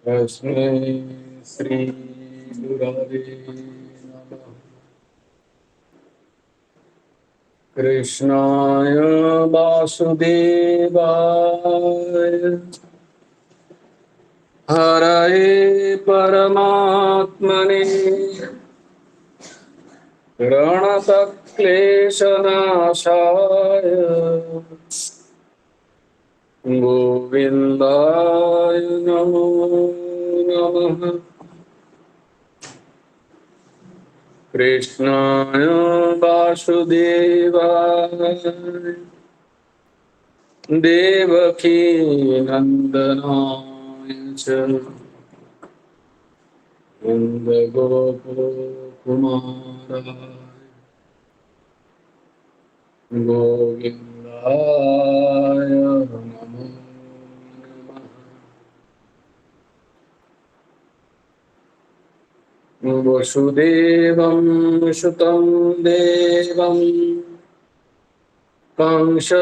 तस्मै श्रीगुरवे नमः। कृष्णाय वासुदेवाय हरये परमात्मने प्रणतक्लेशनाशाय गोविन्दाय नमो नमः। कृष्णाय वासुदेवाय देवकी नन्दनाय च नन्दगोपकुमाराय गोविन्दाय नमो नमः। वसुदेवं सुतं देवं कंसचाणूरमर्दनं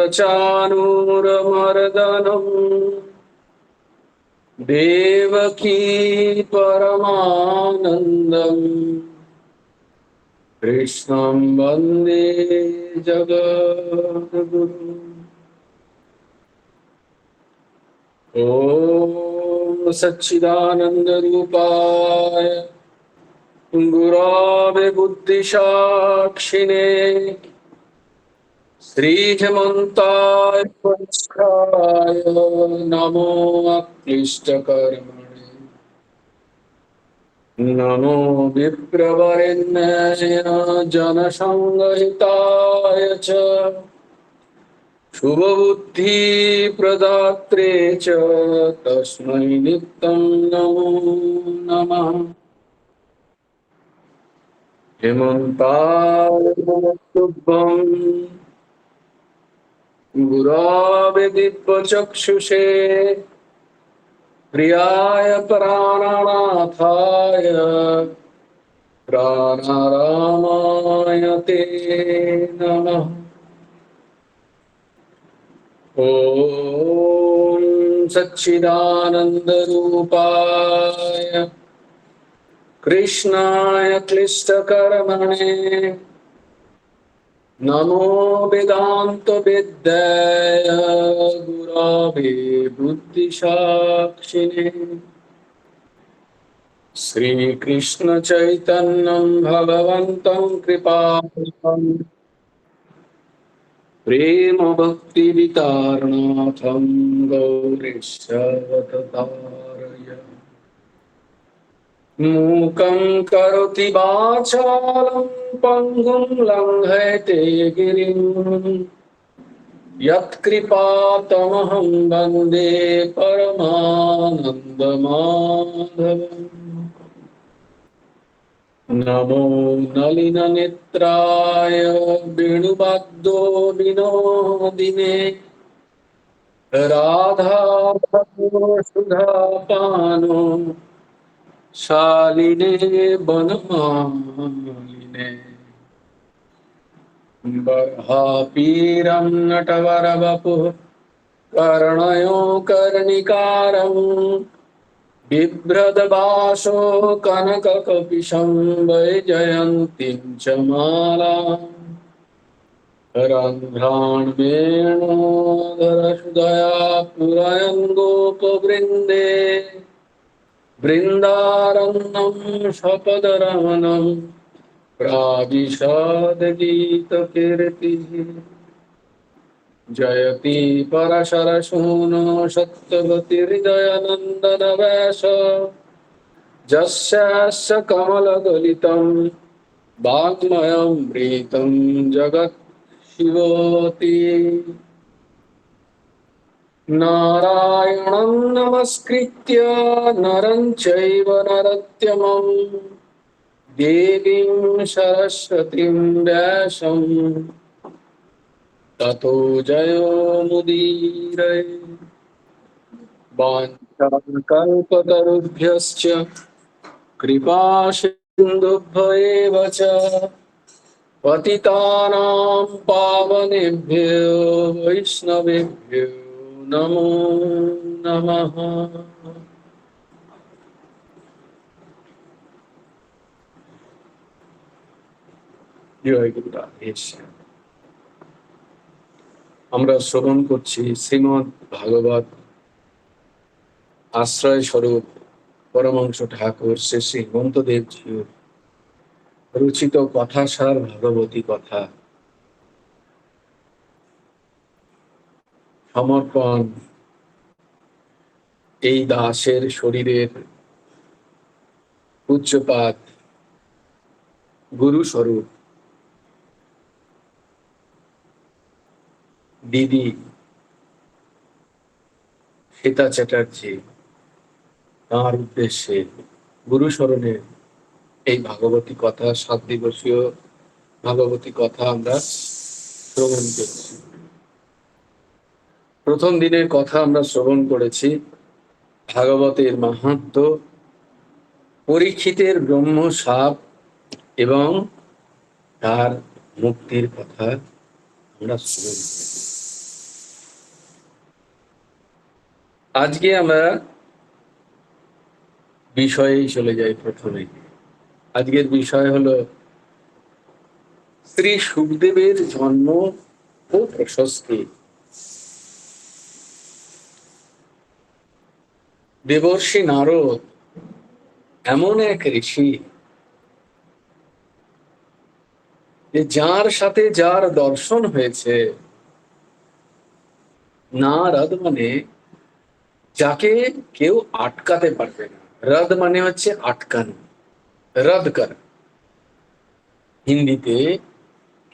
देवकी परमानन्दम् कृष्णं वन्दे जगद्गुरुम्। ॐ सच्चिदानन्दरूपाय गुरवे बुद्धिसाक्षिणे श्रीहेमन्ताय वंशाय नमो अक्लिष्टकर्मणे नमो विप्रवरेण्य जनसंहिताय च शुभबुद्धि प्रदात्रे च तस्मै नित्यं नमो नमः। हेमन्ताय तुभ्यं गुरवे दिव्यचक्षुषे प्रियाय प्राणनाथाय प्राणारामाय ते नमः। ॐ सच्चिदानन्दरूपाय कृष्णाय क्लिष्टकर्मणे नमो वेदान्तवेद्याय गुरवे बुद्धिसाक्षिणे श्रीकृष्णचैतन्यं भगवन्तं कृपावतारं प्रेमभक्तिवितारणाथं गौरीशवततारय मूकं करोति वाचालं पङ्गुं लङ्घयते गिरिं यत्कृपातमहं वन्दे परमानन्दमाधवम्। नमो नलिननेत्राय वेणुवाद्यो विनोदिने राधाधुसूधापानो शालिने वनमालिने बर्हापीरं नटवरवपुः कर्णयो कर्णिकारं बिभ्रदवासो कनककपिशं वैजयन्तीं च मालाम् रन्ध्राण्वेणोदरसुधया पुरयन् गोपवृन्दे बृन्दारण्यं सपदरमणं प्राविशद्गीतकीर्तिः जयति परशरसूनो सत्यवतीर्दयानन्दन वैश जस्यास्य कमलगलितं वाङ्मयमृतं जगत् शिवोति। नारायणं नमस्कृत्य नरं चैव नरोत्तमं देवीं सरस्वतीं व्यासं ततो जयो मुदीरये। वाञ्छाकल्पतरुभ्यश्च कृपासिन्धुभ्य एव च पतितानां पावनेभ्यो वैष्णवेभ्यो नमो नमः। জয় গুরু রাধেশ। আমরা শ্রবণ করছি শ্রীমদ্ ভাগবত আশ্রয় স্বরূপ পরমহংস ঠাকুর শ্রী শ্রী হেমন্তদেব জিউর রচিত কথাসার ভাগবতী কথা সমর্পণ এই দাসের শরীরের উচ্চপাত গুরু স্বরূপ দিদি সীতা চ্যাটার্জি তাঁর উদ্দেশ্যে গুরু স্মরণে এই ভাগবতী কথা 7 দিবসীয় ভাগবতী কথা আমরা শ্রবণ করছি। প্রথম দিনের কথা আমরা শ্রবণ করেছি ভাগবতের মাহাত্ম্য, পরীক্ষিতের ব্রহ্ম সাপ এবং তার মুক্তির কথা আমরা শ্রবণ করেছি। আজকে আমরা বিষয়েই চলে যাই। প্রথমে আজকের বিষয় হলো শ্রী সুখদেবের জন্ম ও প্রশস্তি। দেবর্ষি নারদ এমন এক ঋষি যে যার সাথে যার দর্শন হয়েছে, নারদ মানে যাকে কেউ আটকাতে পারবে না। রদ মানে হচ্ছে আটকানো, रद्द कर, हिंदीতে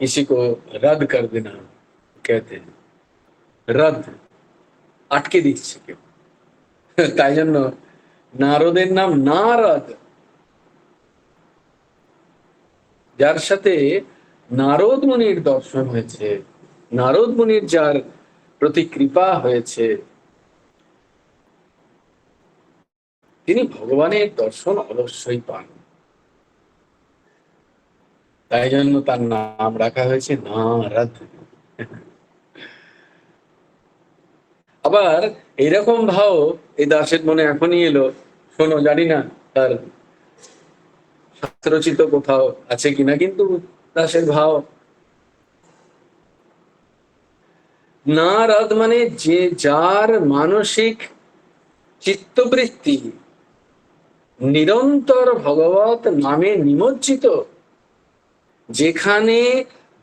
किसी को रद्द कर देना कहते हैं, रद्द আটকে দিচ্ছে কেউ। তাই জন্য নারদের নাম নারদ। যার সাথে নারদ মুনির দর্শন হয়েছে, নারদ মুনির যার প্রতি কৃপা হয়েছে, তিনি ভগবানের দর্শন অবশ্যই পান। তাই জন্য তার নাম রাখা হয়েছে নারদ। আবার এইরকম ভাও এই দাসের মনে এখনই এলো, শোনো, জানি না তার শাস্ত্রচিত কোথাও আছে কিনা, কিন্তু দাসের ভাও নারদ মানে যে যার মানসিক চিত্তবৃত্তি নিরন্তর ভগবত নামে নিমজ্জিত, যেখানে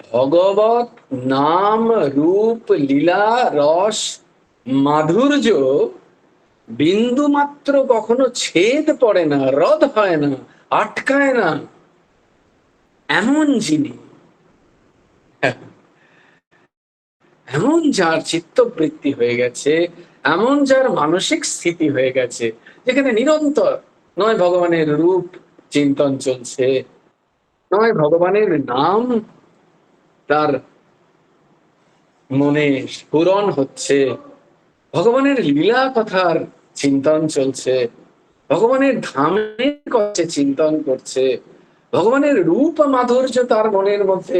ভগবত নাম রূপ লীলা রস মাধুর্য বিন্দু মাত্র কখনো ছেদ পড়ে না, রদ হয় না, আটকায় না, এমন যিনি, এমন যার চিত্তবৃত্তি হয়ে গেছে, এমন যার মানসিক স্থিতি হয়ে গেছে, যেখানে নিরন্তর নয় ভগবানের রূপ চিন্তন চলছে, নয় ভগবানের নাম তার মনে স্ফুরণ হচ্ছে, ভগবানের লীলা কথার চিন্তন চলছে, ভগবানের ধামের কথা চিন্তন করছে, ভগবানের রূপ মাধুর্য তার মনের মধ্যে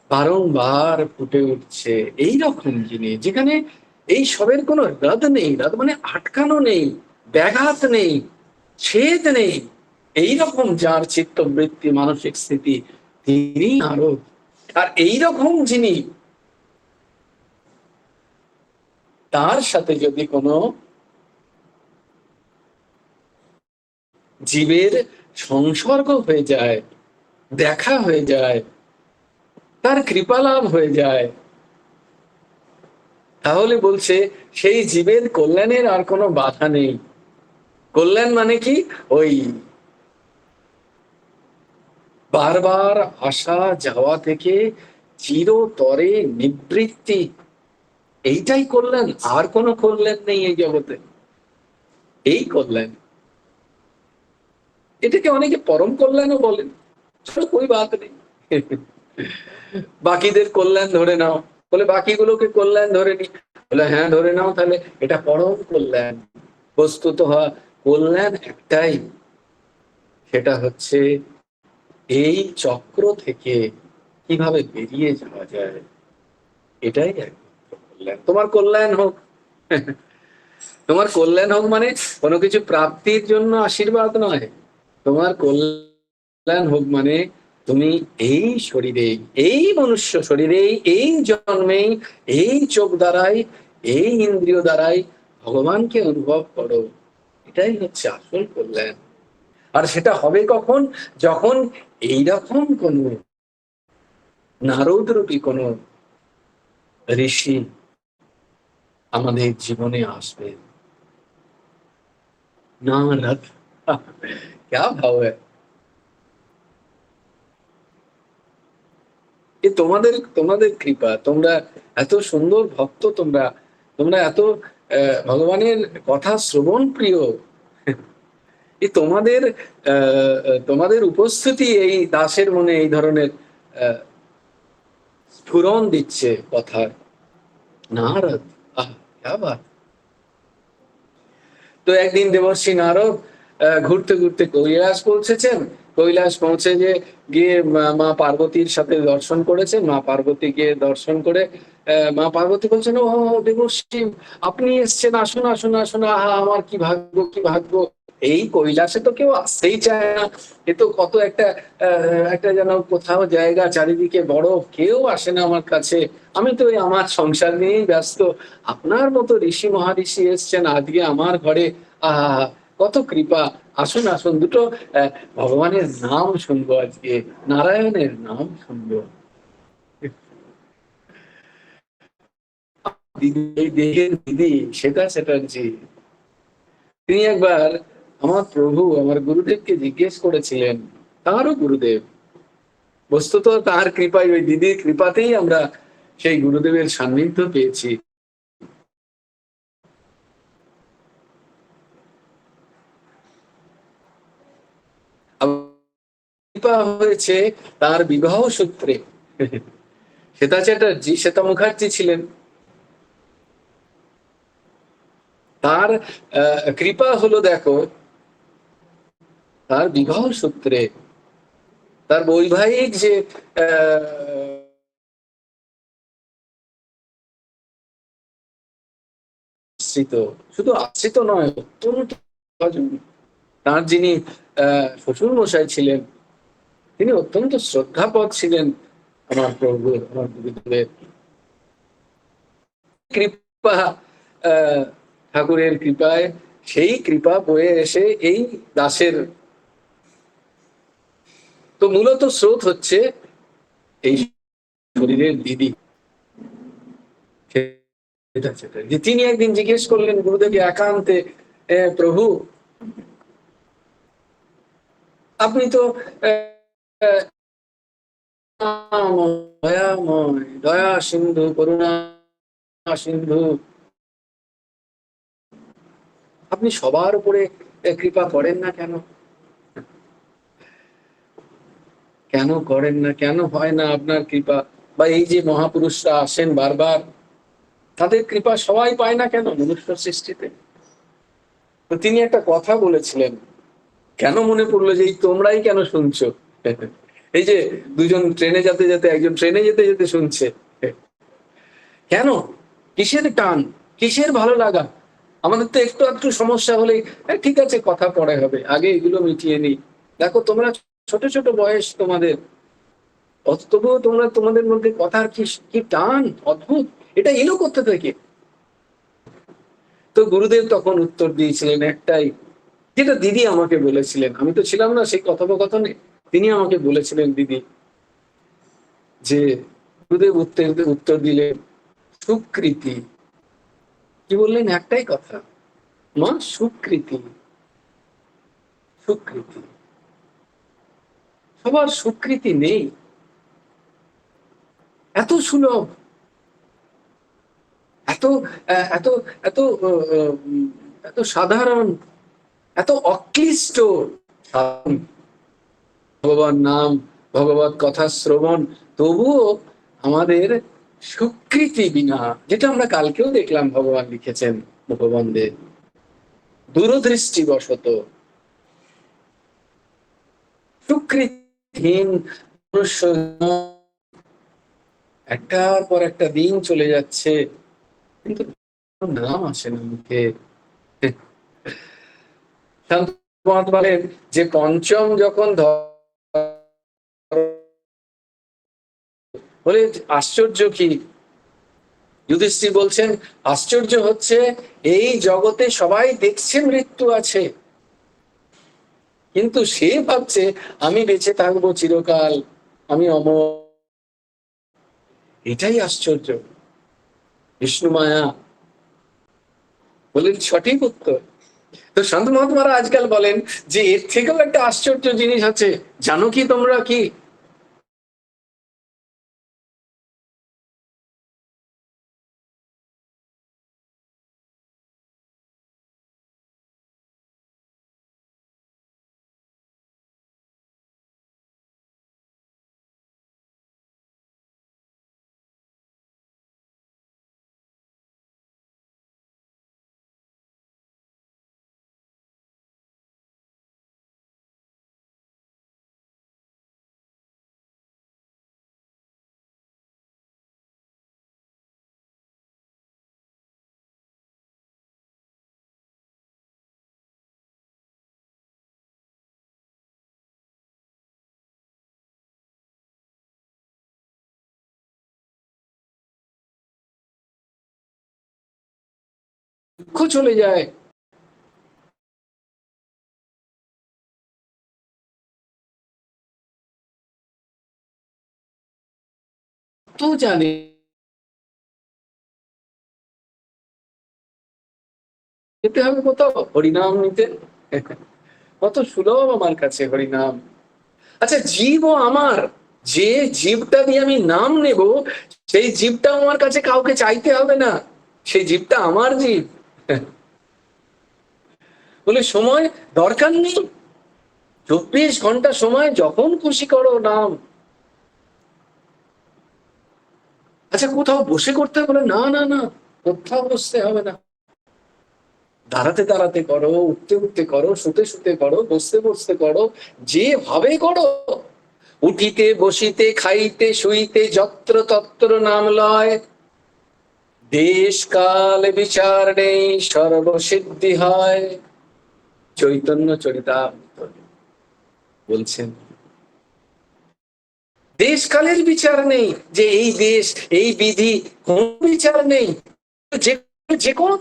বারংবার ফুটে উঠছে। এইরকম জিনিস যেখানে এই সবের কোনো রদ নেই, রদ মানে আটকানো নেই, ব্যাঘাত নেই, ছেদ নেই, এইরকম যার চিত্তবৃত্তি মানসিক স্থিতি, তিনি নারদ। আর এইরকম যিনি, তার সাথে যদি কোনো জীবের সংসর্গ হয়ে যায়, দেখা হয়ে যায়, তার কৃপা লাভ হয়ে যায়, তাহলে বলছে সেই জীবের কল্যাণের আর কোনো বাধা নেই। কল্যাণ মানে কি? ওই বারবার আসা যাওয়া থেকে চিরতরে নিবৃত্তি, এইটাই কল্যাণ, আর কোনো কল্যাণ নেই এই জগতে। এই কল্যাণ, এটাকে অনেকে পরম কল্যাণও বলেন, কোই বাত নেই। বাকিদের কল্যাণ ধরে নাও, বলে বাকিগুলোকে কল্যাণ ধরে নি, বলে হ্যাঁ ধরে নাও, তাহলে এটা পরম কল্যাণ। বস্তুত কল্যাণ একটাই, সেটা হচ্ছে এই চক্র থেকে কিভাবে বেরিয়ে যাওয়া যায়, এটাই একমাত্র কল্যাণ। তোমার কল্যাণ হোক, তোমার কল্যাণ হোক মানে কোনো কিছু প্রাপ্তির জন্য আশীর্বাদ নয়, তোমার কল্যাণ হোক মানে তুমি এই শরীরে, এই মনুষ্য শরীরে, এই জন্মেই, এই চোখ দ্বারাই, এই ইন্দ্রিয় দ্বারাই ভগবানকে অনুভব করো। এটাই হচ্ছে আসল কল্যাণ। আর সেটা হবে কখন? যখন এইরকম কোন নারদ রূপী কোন ঋষি আমাদের জীবনে আসবে। নারদ, क्या भाव है! এ তোমাদের তোমাদের কৃপা, তোমরা এত সুন্দর ভক্ত, তোমরা তোমরা এত ভগবানের কথা শ্রবণ প্রিয়। এ তোমাদের তোমাদের উপস্থিতি এই দাসের মনে এই ধরনের স্ফুরণ দিচ্ছে কথার। নারদ, আহ क्या बात! তো একদিন দেবর্ষি নারদ ঘুরতে ঘুরতে কৈলাস পৌঁছেছেন। কৈলাস পৌঁছে গিয়ে মা পার্বতীর সাথে দর্শন করেছেন। মা পার্বতীকে দর্শন করে মা পার্বতী বলছেন, ও দেবর্ষি, আপনি এসছেন, আসুন আসুন আসুন, আহা আমার কি ভাগ্য, কি ভাগ্য! এই কৈলাসে তো কেউ আসতেই চায় না। এ তো কত একটা একটা যেন কোথাও জায়গা, চারিদিকে বরফ, কেউ আসে না আমার কাছে। আমি তো ওই আমার সংসার নিয়েই ব্যস্ত। আপনার মতো ঋষি মহাঋষি এসছেন আজকে আমার ঘরে, আহা! কত কৃপা! আসুন আসুন, দুটো ভগবানের নাম শুনবো আজকে, নারায়ণের নাম শুনবো। দিদি, এই দেহের দিদি শ্বেতা চ্যাটার্জি, তিনি একবার আমার প্রভু, আমার গুরুদেবকে জিজ্ঞেস করেছিলেন, তাঁরও গুরুদেব, বস্তুত তার কৃপায়, ওই দিদির কৃপাতেই আমরা সেই গুরুদেবের সান্নিধ্য পেয়েছি। কৃপা হয়েছে তার বিবাহ সূত্রে। শ্বেতা চ্যাটার্জি, শ্বেতা মুখার্জি ছিলেন, তার কৃপা হলো দেখো তার বিবাহ সূত্রে, তার বৈবাহিক যে আশ্রিত, শুধু আশ্রিত নয়, অত্যন্ত তার যিনি শ্বশুর মশাই ছিলেন, তিনি অত্যন্ত শ্রদ্ধাপদ ছিলেন আমার প্রভু, আমার গুরুদেবের। কৃপা, ঠাকুরের কৃপায়, সেই কৃপা বয়ে এসে এই দাসের, তো মূলত স্রোত হচ্ছে এই শরীরের দিদি। তিনি একদিন জিজ্ঞেস করলেন গুরুদেবকে একান্তে, প্রভু, আপনি তো দয়াময়, দয়া সিন্ধু, করুণা সিন্ধু, আপনি সবার উপরে কৃপা করেন না কেন? কেন করেন না, কেন হয় না আপনার কৃপা? বা এই যে মহাপুরুষরা আসেন বারবার, তাদের কৃপা সবাই পায় না কেন মনুষ্য সৃষ্টিতে? তো তিনি একটা কথা বলেছিলেন, কেন মনে পড়লো যে এই তোমরাই কেন শুনছো? এই যে দুজন ট্রেনে যেতে যেতে, একজন ট্রেনে যেতে যেতে শুনছে, কেন, কিসের টান, কিসের ভালো লাগা? আমাদের তো একটু একটু সমস্যা হলেই ঠিক আছে, কথা পরে হবে, আগে এগুলো মিটিয়ে নিই। দেখো তোমরা ছোট ছোট বয়স তোমাদের, তবুও তোমরা তোমাদের মধ্যে কথার কি কি টান, অদ্ভুত! এটা এলো কোথা থেকে? তো গুরুদেব তখন উত্তর দিয়েছিলেন একটাই, যেটা দিদি আমাকে বলেছিলেন, আমি তো ছিলাম না সেই কথোপকথনে, তিনি আমাকে বলেছিলেন দিদি, যে গুরুদেব উত্তর দিলেন, সুকৃতি। কি বললেন? একটাই কথা, মা, সুকৃতি, সুকৃতি। সবার সুকৃতি নেই, এত সুলভ, এত এত এত এত সাধারণ, এত অক্লিষ্ট ভগবান নাম, ভগবত কথা শ্রবণ, তবুও আমাদের সুকৃতি বিনা, যেটা আমরা কালকেও দেখলাম ভগবান লিখেছেন মুখবন্ধে, দূরদৃষ্টিবশত সুকৃতিহীন মনুষ্য একটার পর একটা দিন চলে যাচ্ছে, কিন্তু নাম আসে না মুখে। বলেন যে পঞ্চম যখন বলে আশ্চর্য কি? যুধিষ্ঠির বলছেন আশ্চর্য হচ্ছে এই জগতে সবাই দেখছে মৃত্যু আছে, কিন্তু সে ভাবছে আমি বেঁচে থাকবো চিরকাল, আমি অমর। এটাই আশ্চর্য। বিষ্ণু মায়া। বলেন সঠিক উত্তর। তো সন্ত মহাত্মারা আজকাল বলেন যে এর থেকেও একটা আশ্চর্য জিনিস আছে, জানো কি তোমরা কি? দুঃখ চলে যায়। তো জানে যেতে হবে কোথাও হরিনাম নিতে, কত সুলভ আমার কাছে হরিনাম। আচ্ছা জীবও আমার, যে জীবটা দিয়ে আমি নাম নেব সেই জীবটা আমার কাছে কাউকে চাইতে হবে না, সেই জীবটা আমার জীব। বলে সময় দরকার নেই, 24 ঘন্টা সময় যখন খুশি করো নাম। আচ্ছা কোথাও বসে করতে হবে? বলে না না না, কোথাও বসতে হবে না, দাঁড়াতে দাঁড়াতে করো, উঠতে উঠতে করো, শুতে শুতে করো, বসতে বসতে করো, যেভাবে করো। উঠিতে বসিতে খাইতে শুইতে যত্র তত্র নাম লয়, দেশ কাল বিচার নেই সর্বসিদ্ধি হয়। চৈতন্য চরিতামৃত বলছেন দেশ কালের বিচার নেই, যে এই দেশ এই বিধি কোন বিচার নেই, যে যে কোনো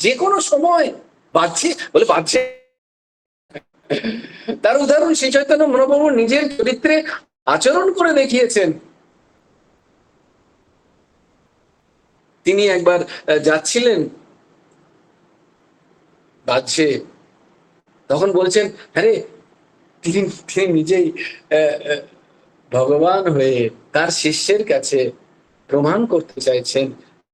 যে কোনো সময় বাজছে, বলে বাজছে। তার উদাহরণ শ্রী চৈতন্য মহাপ্রভু নিজের চরিত্রে আচরণ করে দেখিয়েছেন। তিনি একবার যাচ্ছিলেন বাজছে, তখন বলছেন হ্যাঁ রে, তিনি তিনি নিজেই ভগবান হয়ে তার শিষ্যের কাছে প্রমাণ করতে চাইছেন,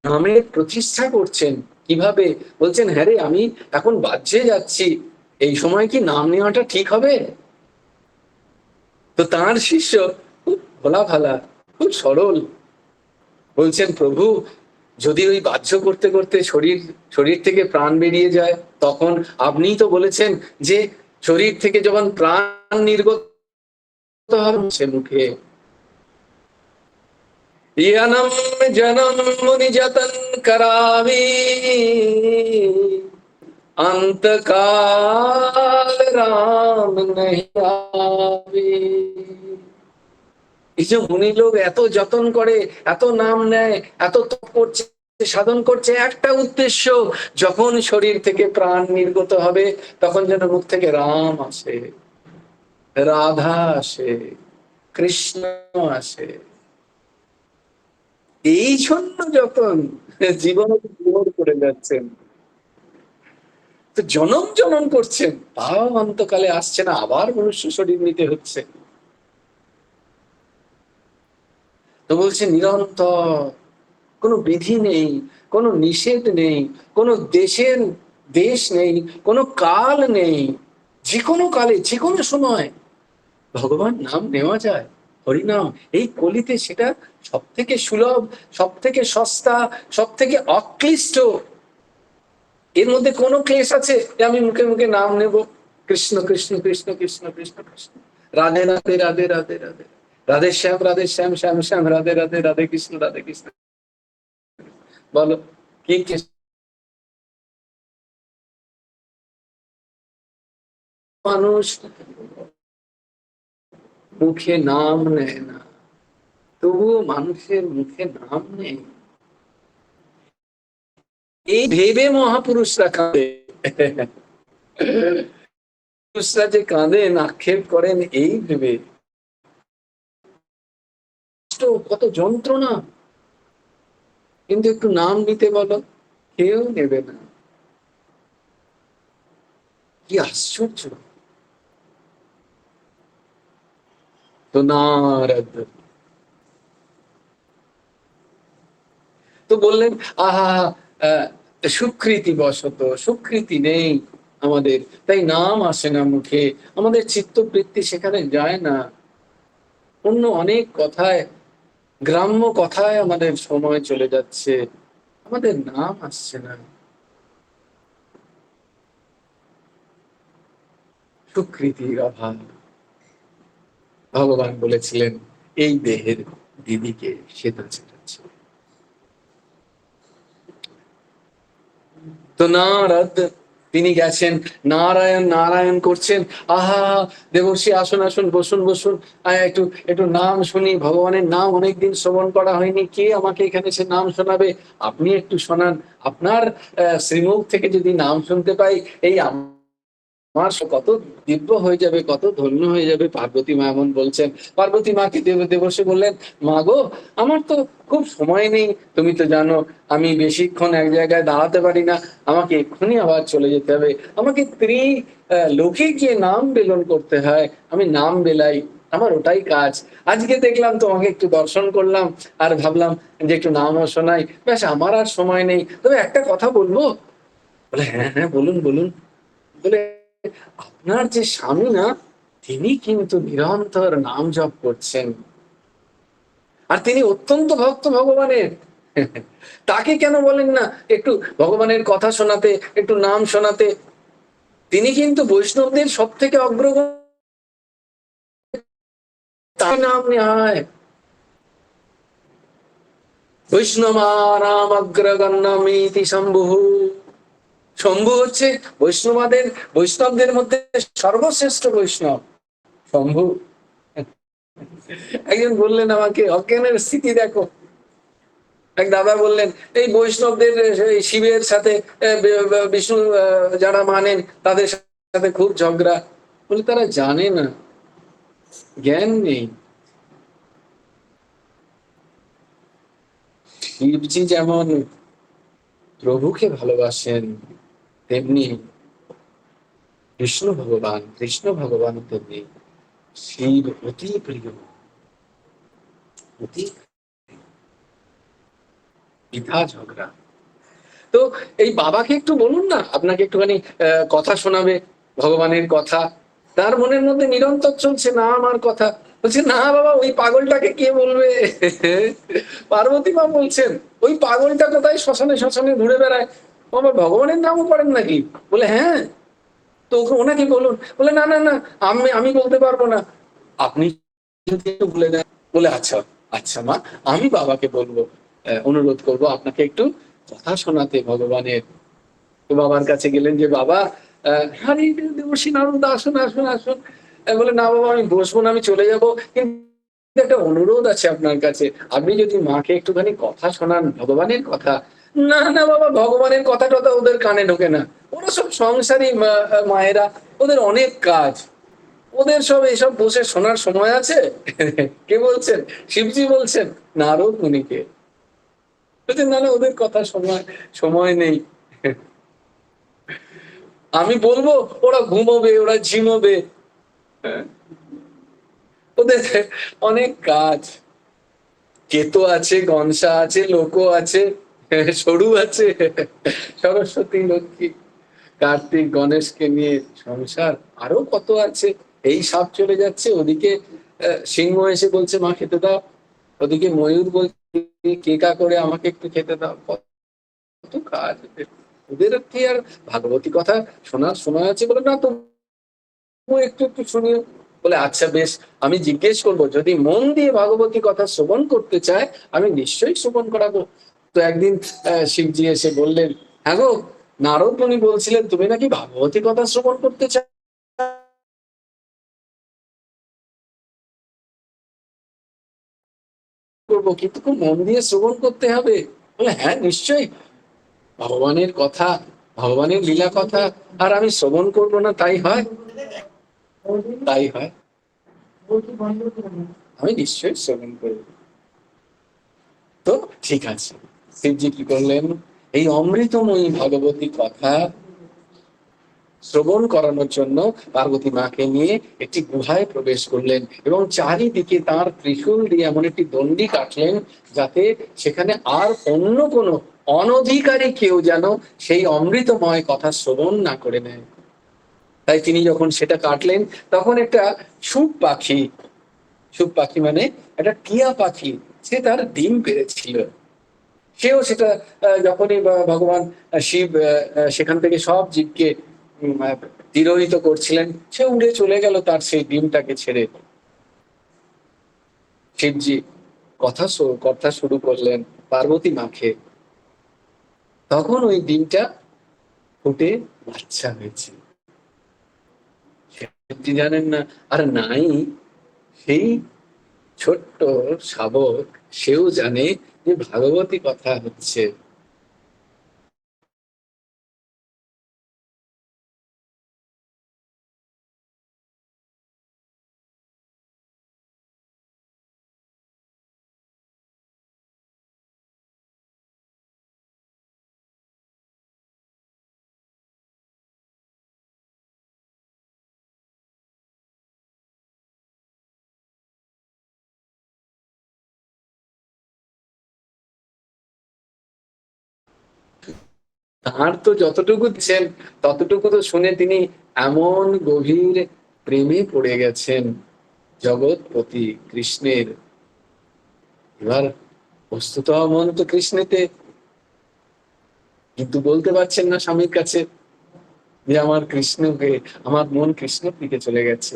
নামের প্রতিষ্ঠা করছেন। কিভাবে? বলছেন হ্যাঁ রে, আমি এখন বাহ্যে যাচ্ছি, এই সময় কি নাম নেওয়াটা ঠিক হবে? তো তার শিষ্য খুব ভোলা ভালা, খুব সরল, বলছেন প্রভু যদি ওই বাহ্য করতে করতে শরীর শরীর থেকে প্রাণ বেরিয়ে যায়, তখন আপনিই তো বলেছেন যে শরীর থেকে যখন প্রাণ নির্গত হবে মুখে, यनम जनम मुनि जतन करावी अंत काल राम नहीं आवी। এই যে মুনি লোক এত যতন করে, এত নাম নেয়, এত তপ করছে, সাধন করছে, একটা উদ্দেশ্য, যখন শরীর থেকে প্রাণ নির্গত হবে তখন যেন মুখ থেকে রাম আসে, রাধা আসে, কৃষ্ণ আসে। এই জন্য যখন জীবন জীবন করে যাচ্ছেন, তো জনম জনম করছেন, তাও অন্তকালে আসছে না, আবার মনুষ্য শরীর নিতে হচ্ছে। তো বলছে নিরন্তর, কোনো বিধি নেই, কোনো নিষেধ নেই, কোনো দেশ নেই, কোনো কাল নেই, যে কোনো কালে যে কোনো সময় ভগবান নাম নেওয়া যায়। হরিনাম এই কলিতে সেটা সব থেকে সুলভ, সব থেকে সস্তা, সব থেকে অক্লিষ্ট। এর মধ্যে কোনো ক্লেশ আছে যে আমি মুখে মুখে নাম নেব কৃষ্ণ কৃষ্ণ কৃষ্ণ কৃষ্ণ কৃষ্ণ কৃষ্ণ, রাধে রাধে রাধে রাধে রাধে, রাধে শ্যাম শ্যাম শ্যাম রাধে রাধে, রাধে কৃষ্ণ। বলো কি কি মানুষ মুখে নাম নেয় না, তবুও মানুষের মুখে নাম নেই, এই ভেবে মহাপুরুষরা কাঁদে। পুরুষরা যে কাঁদেন, আক্ষেপ করেন এই ভেবে, কত যন্ত্রণা, কিন্তু একটু নাম নিতে বলো, কেউ নেবে না। কি আশ্চর্য! তো নারদ তো বললেন, আহা, আহ, সুকৃতি বশত, সুকৃতি নেই আমাদের, তাই নাম আসে না মুখে, আমাদের চিত্তবৃত্তি সেখানে যায় না। অন্য অনেক কথায়, গ্রাম্য কথায় আমাদের সময় চলে যাচ্ছে, আমাদের নাম আসছে না। সুকৃতির অভাব। ভগবান বলেছিলেন এই দেহের দিদিকে সেটা চেটাচ্ছে। তো নারদ তিনি গেছেন, নারায়ণ নারায়ণ করছেন। আহা, দেবর্ষি আসুন আসুন, বসুন বসুন, একটু একটু নাম শুনি, ভগবানের নাম অনেকদিন শ্রবণ করা হয়নি, কে আমাকে এখানে সে নাম শোনাবে, আপনি একটু শোনান, আপনার শ্রীমুখ থেকে যদি নাম শুনতে পাই, এই আমার কত দিব্য হয়ে যাবে, কত ধন্য হয়ে যাবে। পার্বতী মা এমন বলছেন। পার্বতী মাকে দেবর্ষি বললেন, মা গো, আমার তো খুব সময় নেই, তুমি তো জানো আমি বেশিক্ষণ এক জায়গায় দাঁড়াতে পারি না, আমাকে এক্ষুনি আবার চলে যেতে হবে, আমাকে লোকে গিয়ে নাম বেলন করতে হয়, আমি নাম বেলাই, আমার ওটাই কাজ। আজকে দেখলাম তোমাকে একটু দর্শন করলাম, আর ভাবলাম যে একটু নামও শোনাই, ব্যাস আমার আর সময় নেই, তবে একটা কথা বলবো। বলে, হ্যাঁ হ্যাঁ বলুন বলুন। বলে, আপনার যে স্বামী না, তিনি কিন্তু নিরন্তর নাম জপ করছেন, আর তিনি অত্যন্ত ভক্ত ভগবানের। তাকে কেন বলেন না একটু ভগবানের কথা শোনাতে, একটু নাম শোনাতে? তিনি কিন্তু বৈষ্ণবদের সব থেকে অগ্রগণ্য, তার নাম নেয়। বৈষ্ণবানাম অগ্রগণ্যমিতি শম্ভু। শম্ভু হচ্ছে বৈষ্ণবদের মধ্যে সর্বশ্রেষ্ঠ বৈষ্ণব, শম্ভু। একজন বললেন আমাকে, অজ্ঞানের স্থিতি দেখো। এক দাদা বললেন, এই বৈষ্ণবদের শিবের সাথে বিষ্ণু যারা মানেন তাদের সাথে খুব ঝগড়া। বলে, তারা জানে না, জ্ঞান নেই। শিবজি যেমন প্রভুকে ভালোবাসেন, তেমনি কৃষ্ণ ভগবান তেমনি শিব অতি প্রিয়, অতি বৃথা ঝগড়া। তো এই বাবাকে একটু বলুন না, আপনাকে একটুখানি কথা শোনাবে, ভগবানের কথা। তার মনের মধ্যে নিরন্তর চলছে না আমার কথা। বলছে, না বাবা, ওই পাগলটাকে কে বলবে? পার্বতী মা বলছেন, ওই পাগলটা কোথায় শ্মশানে শ্মশানে ঘুরে বেড়ায়, বাবা ভগবানের নামও করেন নাকি? বলে, হ্যাঁ। তো ওনাকে বলুন। বলে, না না না, আমি আমি বলতে পারবো না, আপনি যদি একটু বলে দেন। বলে, আচ্ছা আচ্ছা মা, আমি বাবাকে বলবো, অনুরোধ করব আপনাকে একটু কথা শোনাতে ভগবানের। তো বাবার কাছে গেলেন, যে বাবা, আরে দেবর্ষি নারদ, আসুন আসুন আসুন। বলে, না বাবা, আমি বসবো না, আমি চলে যাবো, কিন্তু একটা অনুরোধ আছে আপনার কাছে, আপনি যদি মাকে একটুখানি কথা শোনান, ভগবানের কথা। না না বাবা, ভগবানের কথা টথা ওদের কানে ঢোকে না, ওরা সব সংসারী মায়েরা, ওদের অনেক কাজ, ওদের সব এসব বসে শোনার সময় আছে? কে বলছেন? শিবজি বলছেন নারদ মুনিকে। বলছেন, না না, ওদের কথা সময় সময় নেই, আমি বলবো ওরা ঘুমোবে, ওরা ঝিমোবে, ওদের অনেক কাজ, কেতো আছে, গনসা আছে, লোকো আছে, সরু আছে, সরস্বতী লক্ষ্মী কার্তিক গণেশকে নিয়ে সংসার, আরো কত আছে, এই সব চলে যাচ্ছে। ওদিকে সিংহ এসে বলছে মা খেতে দাও, ওদিকে ময়ূর বলছে কেকা করে আমাকে একটু খেতে দাও, কত কাজ ওদের। ওদের কি আর ভাগবতী কথা শোনার সময় আছে? বলে, না, তবু একটু একটু শুনিও। বলে, আচ্ছা বেশ, আমি জিজ্ঞেস করবো, যদি মন দিয়ে ভাগবতী কথা শ্রবণ করতে চায় আমি নিশ্চয়ই শ্রবণ করাবো। তো একদিন শিবজি এসে বললেন, হ্যাঁ গো, নারদ মুনি বলছিলেন তুমি নাকি ভাগবতী কথা শ্রবণ করতে চাও। করব, কিন্তু খুব মন দিয়ে শ্রবণ করতে হবে। বলে হ্যাঁ নিশ্চয়ই, ভগবানের কথা, ভগবানের লীলা কথা আর আমি শ্রবণ করব না তাই হয়? তাই হয়, আমি নিশ্চয়ই শ্রবণ করব। তো ঠিক আছে, শিবজি কি করলেন, এই অমৃতময়ী ভগবতী কথা শ্রবণ করানোর জন্য পার্বতী মাকে নিয়ে একটি গুহায় প্রবেশ করলেন এবং চারিদিকে তার ত্রিশূল দিয়ে এমন একটি দণ্ডি কাটলেন যাতে সেখানে আর অন্য কোনো অনধিকারী কেউ যেন সেই অমৃতময় কথা শ্রবণ না করে নেয়। তাই তিনি যখন সেটা কাটলেন তখন একটা সুখ পাখি, সুখ পাখি মানে একটা টিয়া পাখি, সে তার ডিম পেড়েছিল। সেও সেটা যখনই ভগবান শিব সেখান থেকে সব জীবকে তিরোহিত করছিলেন, সে উড়ে চলে গেল তার সেই ডিমটাকে ছেড়ে। শিবজি কথা শুরু করলেন পার্বতী মাকে, তখন ওই ডিমটা ফুটে বাচ্চা হয়েছে। শিবজি জানেন না, আর নাই সেই ছোট্ট শাবক, সেও জানে যে ভাগবতী কথা হচ্ছে। তার তো যতটুকু দিচ্ছেন ততটুকু তো শুনে তিনি এমন গভীর প্রেমে পড়ে গেছেন জগৎপতি কৃষ্ণের। এবার বস্তুত মন তো কৃষ্ণেতে, কিন্তু বলতে পারছেন না স্বামীর কাছে যে আমার কৃষ্ণকে, আমার মন কৃষ্ণের দিকে চলে গেছে।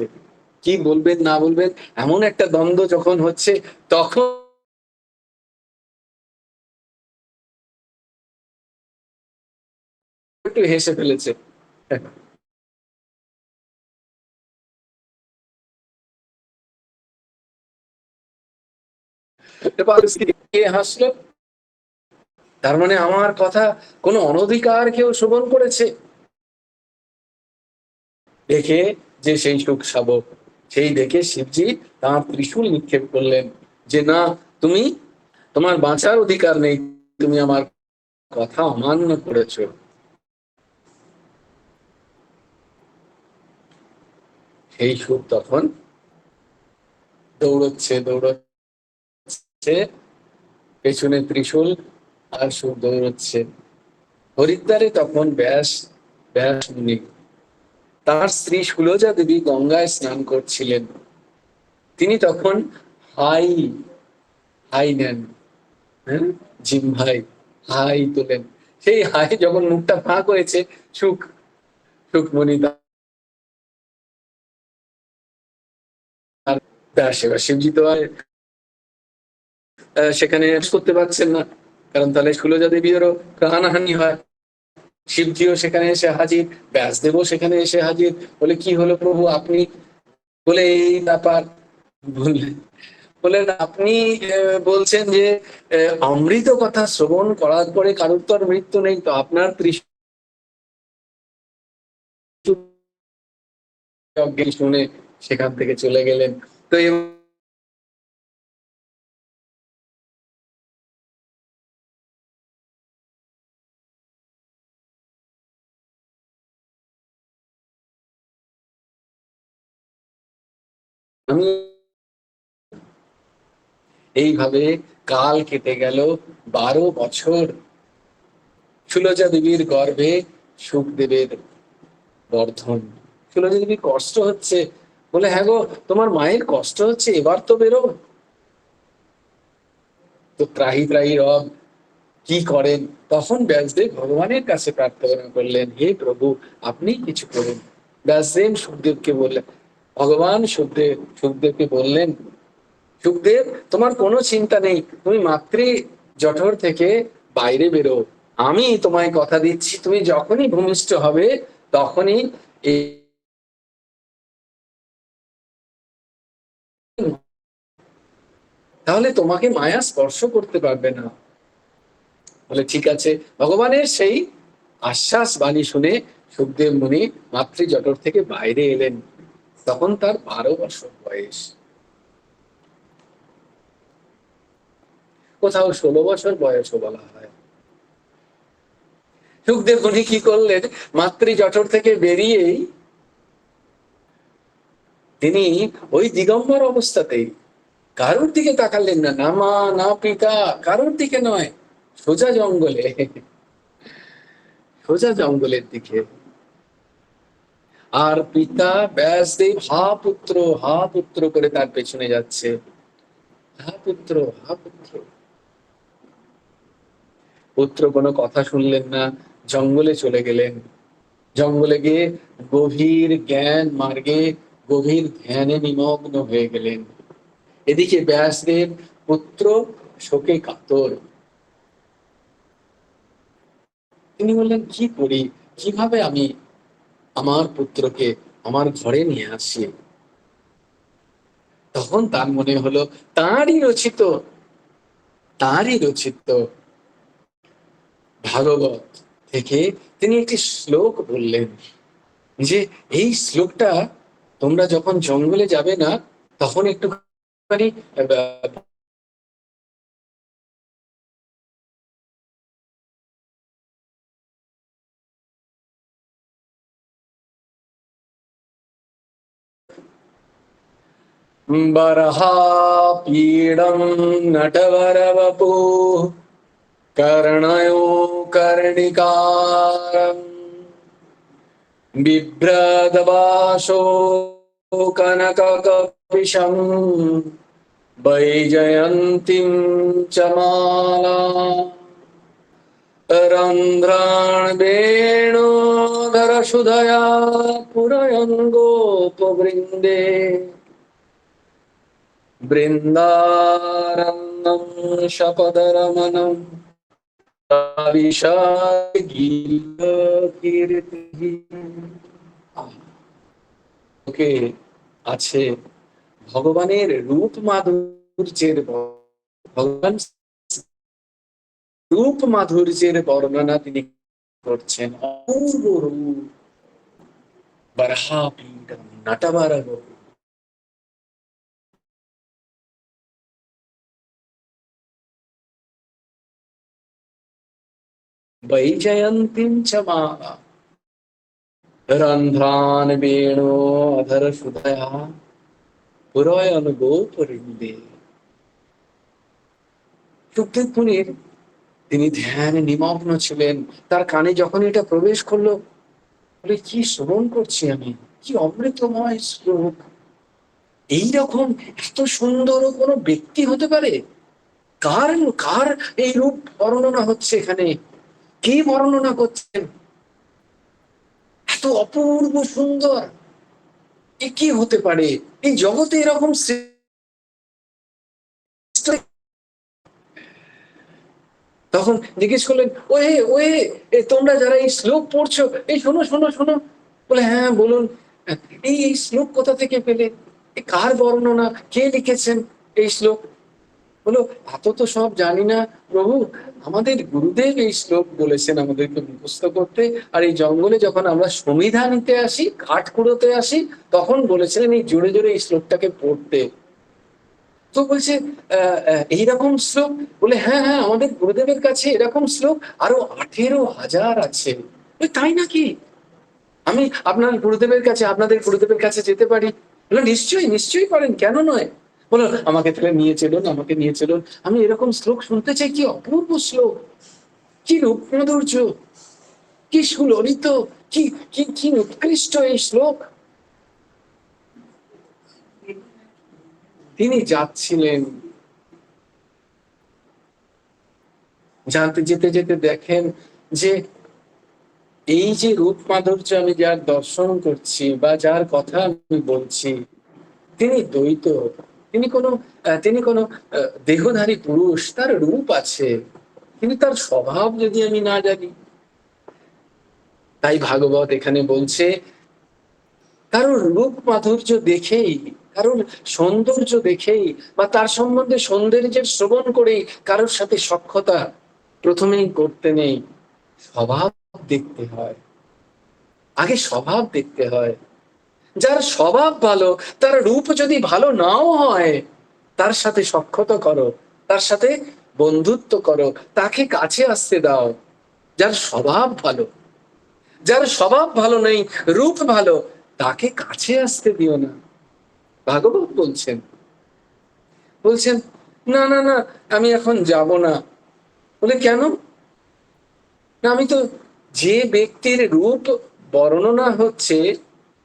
কি বলবেন না বলবেন, এমন একটা দ্বন্দ্ব যখন হচ্ছে তখন একটু হেসে ফেলেছে। এবার কে হাসলো, তার মানে আমার কথা কোনো অনধিকার কেউ শ্রবণ করেছে। দেখে যে সেই সুখ শাবক, সেই দেখে শিবজি তার ত্রিশূল নিক্ষেপ করলেন যে না, তুমি, তোমার বাঁচার অধিকার নেই, তুমি আমার কথা অমান্য করেছো। সেই সুখ তখন দৌড়চ্ছে, পেছনে ত্রিশূল, আর সুখ দৌড়চ্ছে। হরিদ্বারে তখন ব্যাস, ব্যাস মুনি তার স্ত্রী সুলোচা দেবী গঙ্গায় স্নান করছিলেন। তিনি তখন হাই, হাই নেন, হ্যাঁ, জিহ্বায় হাই তোলেন। সেই হাই যখন মুখটা ফাঁক হয়েছে, সুখ, সুখমণি তার ব্যাস, এবার শিবজি তো আর সেখানে করতে পারছেন না, কারণ তাহলে সুলোচা দেবীরও প্রাণহানি হয়। শিবজিও সেখানে এসে হাজির, ব্যাসদেবও সেখানে এসে হাজির। বলে কি হলো প্রভু আপনি, বলে এই ব্যাপার। বললেন, বললেন আপনি বলছেন যে অমৃত কথা শ্রবণ করার পরে কারোর তো আর মৃত্যু নেই, তো আপনার ত্রিশূল অজ্ঞান শুনে সেখান থেকে চলে গেলেন। তো আমি এইভাবে কাল কেটে গেল 12 বছর। সুলোচা দেবীর গর্ভে সুখদেবের বর্ধন। সুলোচা দেবীর কষ্ট হচ্ছে, বলে হ্যাঁ গো, তোমার মায়ের কষ্ট হচ্ছে, এবার তো বেরো। তো ত্রাহি ত্রাহি রব কি করেন, তখন ব্যাসদেব ভগবানের কাছে প্রার্থনা করলেন, হে প্রভু আপনি কিছু করুন। ব্যাসদেব সুখদেবকে বললেন, ভগবান সুখদেবকে বললেন, সুখদেব তোমার কোনো চিন্তা নেই, তুমি মাতৃ জঠর থেকে বাইরে বেরো। আমি তোমায় কথা দিচ্ছি, তুমি যখনই ভূমিষ্ঠ হবে তখনই এই তাহলে তোমাকে মায়া স্পর্শ করতে পারবে না। বলে ঠিক আছে। ভগবানের সেই আশ্বাস বাণী শুনে সুখদেব মুনি মাতৃজঠর থেকে বাইরে এলেন। তখন তার 12 বছর বয়স, কোথাও 16 বছর বয়সও বলা হয়। সুখদেব মুনি কি করলেন, মাতৃজঠর থেকে বেরিয়েই তিনি ওই দিগম্বর অবস্থাতেই কারোর দিকে তাকালেন না, না মা না পিতা, কারোর দিকে নয়, সোজা জঙ্গলে, সোজা জঙ্গলের দিকে। আর পিতা ব্যাসদেব হা পুত্র করে তার পেছনে যাচ্ছে, হা পুত্র হা পুত্র। পুত্র কোনো কথা শুনলেন না, জঙ্গলে চলে গেলেন। জঙ্গলে গিয়ে গভীর জ্ঞান মার্গে গভীর ধ্যানে নিমগ্ন হয়ে গেলেন। এদিকে ব্যাসদেব পুত্র শোকে কাতর। তিনি বললেন কি করি, কিভাবে আমি আমার পুত্রকে আমার ঘরে নিয়ে আসি। তখন তার মনে হলো তাঁরই রচিত ভাগবত থেকে তিনি একটি শ্লোক বললেন যে এই শ্লোকটা তোমরা যখন জঙ্গলে যাবে না তখন একটুখানি बर्हापीडं नटवरवपुः कर्णयो कर्णिकारम् बिभ्रदवासो कनककपिशं वैजयन्तीं च माला रन्ध्रान् वेणोदरसुधया पुरयन् गोपवृन्दे বৃন্দারণ্যম শপদরমণম আছে ভগবানের রূপ মাধুর্যের, ভগবান রূপ মাধুর্যের বর্ণনা তিনি করছেন। অপূর্ব রূপ, বরহাপীডম নটবরব, वैजयन्तीं च माला रन्ध्रान् वेणोऽधरसुधया पुरयन् गोपवृन्दे। সুখদেব মুনির তিনি ধ্যানে নিমগ্ন ছিলেন। তার কানে যখন এটা প্রবেশ করলো, বলে কি শ্রবণ করছি আমি, কি অমৃতময় শ্লোক। এইরকম এত সুন্দর কোনো ব্যক্তি হতে পারে? কার কার এই রূপ বর্ণনা হচ্ছে এখানে, কে বর্ণনা করছেন? এত অপূর্ব সুন্দর, এ কি হতে পারে? এই জগতে এরকম তখন জিজ্ঞেস করলেন, ওহে ওহে, তোমরা যারা এই শ্লোক পড়ছো, এই শোনো শোনো শোনো। বলে হ্যাঁ বলুন, এই শ্লোক কোথা থেকে পেলে, কার বর্ণনা, কে লিখেছেন এই শ্লোক? বলো এত তো সব জানি না প্রভু, আমাদের গুরুদেব এই শ্লোক বলেছেন আমাদেরকে মুখস্থ করতে। আর এই জঙ্গলে যখন আমরা সমিধা নিতে আসি, কাঠ কুড়োতে আসি, তখন বলেছিলেন এই জোরে জোরে এই শ্লোকটাকে পড়তে। তো বলছে এইরকম শ্লোক? বলে হ্যাঁ হ্যাঁ, আমাদের গুরুদেবের কাছে এরকম শ্লোক আরো 18,000 আছে। তাই নাকি? আমি আপনাদের গুরুদেবের কাছে যেতে পারি? বলে নিশ্চয়ই নিশ্চয়ই পারেন, কেন নয়। বলো আমাকে তাহলে নিয়ে চলুন, আমাকে নিয়ে চলুন, আমি এরকম শ্লোক শুনতে চাই। কি অপূর্ব শ্লোক, কি রূপ মাধুর্য, কি সুললিত, কি কি কি উৎকৃষ্ট এই শ্লোক। তিনি যাচ্ছিলেন, যেতে যেতে দেখেন যে এই যে রূপ মাধুর্য আমি যার দর্শন করছি বা যার কথা আমি বলছি, তিনি দ্বৈত। তিনি কোনো দেহধারী পুরুষ, তার রূপ আছে কিন্তু তার স্বভাব যদি আমি না জানি। তাই ভাগবত এখানে বলছে কারো রূপ মাধুর্য দেখেই কারণ সৌন্দর্য দেখেই বা তার সম্বন্ধে সৌন্দর্যের শ্রবণ করেই কারোর সাথে সখ্যতা প্রথমেই করতে নেই, স্বভাব দেখতে হয়। আগে স্বভাব দেখতে হয়। যার স্বভাব ভালো, তার রূপ যদি ভালো নাও হয়, তার সাথে সখ্যতা করো, তার সাথে বন্ধুত্ব করো, তাকে কাছে আসতে দাও। যার স্বভাব ভালো, যার স্বভাব ভালো নেই, রূপ ভালো, তাকে কাছে আসতে দিও না। ভাগবত বলছেন, বলছেন না না না, আমি এখন যাব না। বলে কেন? না, আমি তো, যে ব্যক্তির রূপ বর্ণনা হচ্ছে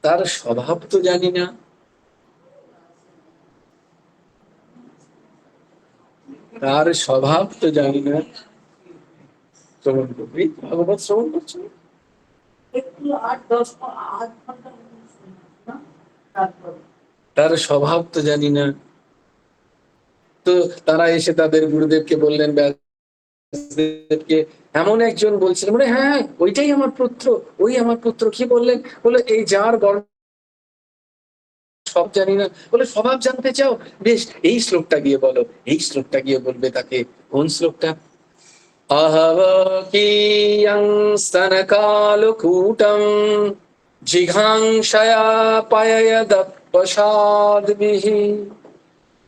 তার স্বভাব তো জানি না। তার স্বভাব তো জানি না। শ্রবণ করবি, ভাগবত শ্রবণ করছো, একটু 8-10 আধ ঘন্টা না, তারপর তার স্বভাব তো জানি না। তো তারা এসে তাদের গুরুদেবকে বললেন, ব্যাসদেবকে, এমন একজন বলছিল, মানে হ্যাঁ হ্যাঁ, ওইটাই আমার পুত্র, ওই আমার পুত্র। কি বললেন? বলে এই যার বর্ণ সব জানি না। বলে স্বভাব জানতে চাও, বেশ এই শ্লোকটা গিয়ে বলো। এই শ্লোকটা গিয়ে বলবে তাকে। কোন শ্লোকটা? अहवकीयं स्तनकालकूटं जिघांक्षया पययदप्रसाद्भिः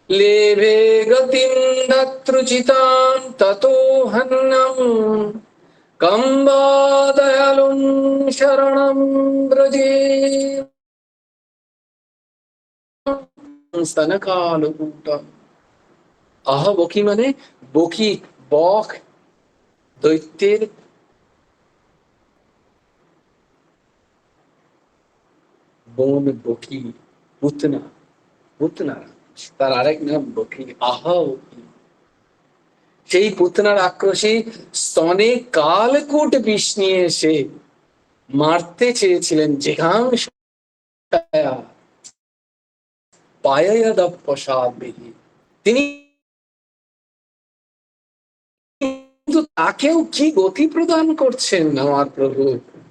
लेभे गतिं दत्रुचितां ततो हन्नम् कं वा दयालुं शरणं व्रजे। स्तनकालकूटं, আহ বকি মানে বকি, বক, দৈত্যের বোন বকি, পুতনা, পুতনা, তার আরেক নাম বকি, আহা বকি। সেই পুতনার আক্রোশে স্তনে কালকূট বিষ নিয়ে এসে মারতে চেয়েছিলেন। জিঘাংসায়া পায়য়াদপ্পসাদ্ভিঃ, তিনি কিন্তু তাকেও কি গতি প্রদান করছেন আমার প্রভু,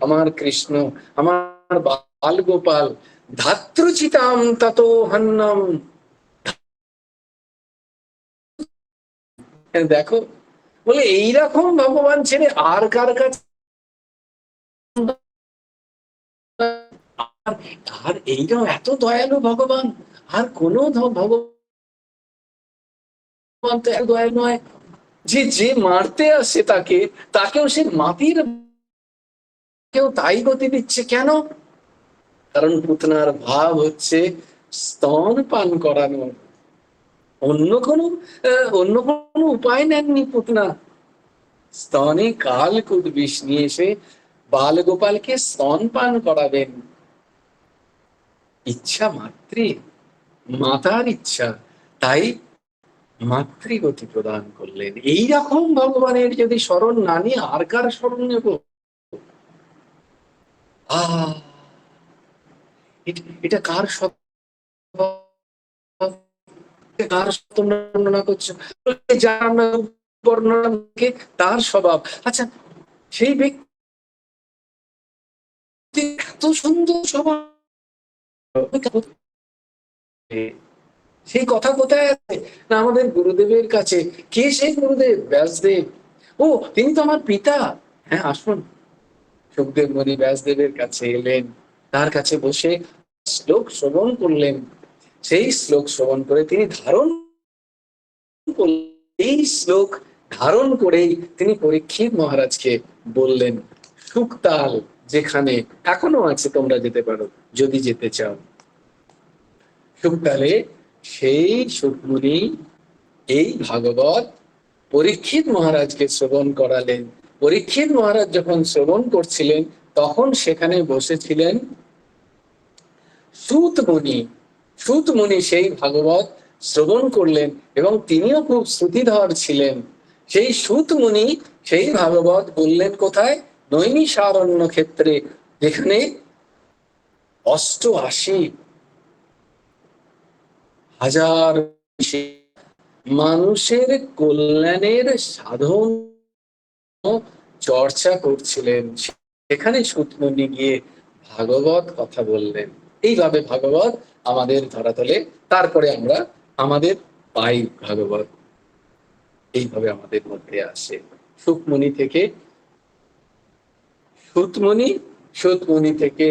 আমার কৃষ্ণ, আমার বাল গোপাল। ধাত্রুচিতাম ততো হন্যম। দেখো, বলে এইরকম ভগবান ছেড়ে আর কার কাছে, আর আর এইরকম এত দয়ালু ভগবান আর কোন ভগবান তো এত দয়ালু নয়, যে যে মারতে আসে তাকে, তাকেও সে মাটির, কেউ তাই গতি দিচ্ছে কেন? কারণ পুতনার ভাব হচ্ছে স্তন পান করানো। অন্য কোনো অন্য কোনো উপায় নেননি পুতনা। স্তনে কালকূট বিষ নিয়ে এসে বাল গোপালকে স্তন পান করাবেন। ইচ্ছা মাতৃ, মাতার ইচ্ছা, তাই মাতৃগতি প্রদান করলেন। এইরকম ভগবানের যদি শরণ না নিয়ে আর কার শরণ নেব? আহ, এটা কার স্বভাব, কার স্বভাব তোমরা বর্ণনা করছো? যার আমরা বর্ণনা কে, তার স্বভাব। আচ্ছা, সেই ব্যক্তি এত সুন্দর স্বভাব, সেই কথা কোথায় আছে? না আমাদের গুরুদেবের কাছে। কে সেই গুরুদেব? ব্যাসদেব। ও, তিনি তো আমার পিতা। হ্যাঁ, আসুন। সুখদেব মুনি ব্যাসদেবের কাছে এলেন, তার কাছে বসে শ্লোক শ্রবণ করলেন। সেই শ্লোক শ্রবণ করে তিনি ধারণ করলেন। এই শ্লোক ধারণ করেই তিনি পরীক্ষিত মহারাজকে বললেন, সুখতাল যেখানে এখনো আছে, তোমরা যেতে পারো যদি যেতে চাও। সুখতালে সেই সুখমুনি এই ভাগবত পরীক্ষিত মহারাজকে শ্রবণ করালেন। পরীক্ষিত মহারাজ যখন শ্রবণ করছিলেন, তখন সেখানে বসেছিলেন সূত মুনি। সূত মুনি সেই ভাগবত শ্রবণ করলেন এবং তিনিও খুব শ্রুতিধর ছিলেন। সেই সূত মুনি সেই ভাগবত বললেন কোথায়? নৈমিষারণ্য ক্ষেত্রে, যেখানে 88,000 মানুষের কল্যাণের সাধন চর্চা করছিলেন। সেখানে সূত মুনি গিয়ে ভাগবত কথা বললেন। এইভাবে ভাগবত আমাদের ধরাতলে, তারপরে আমরা আমাদের পাই ভাগবত, এইভাবে আমাদের মধ্যে আসে। সুকমণি থেকে সুতমণি, সুতমণি থেকে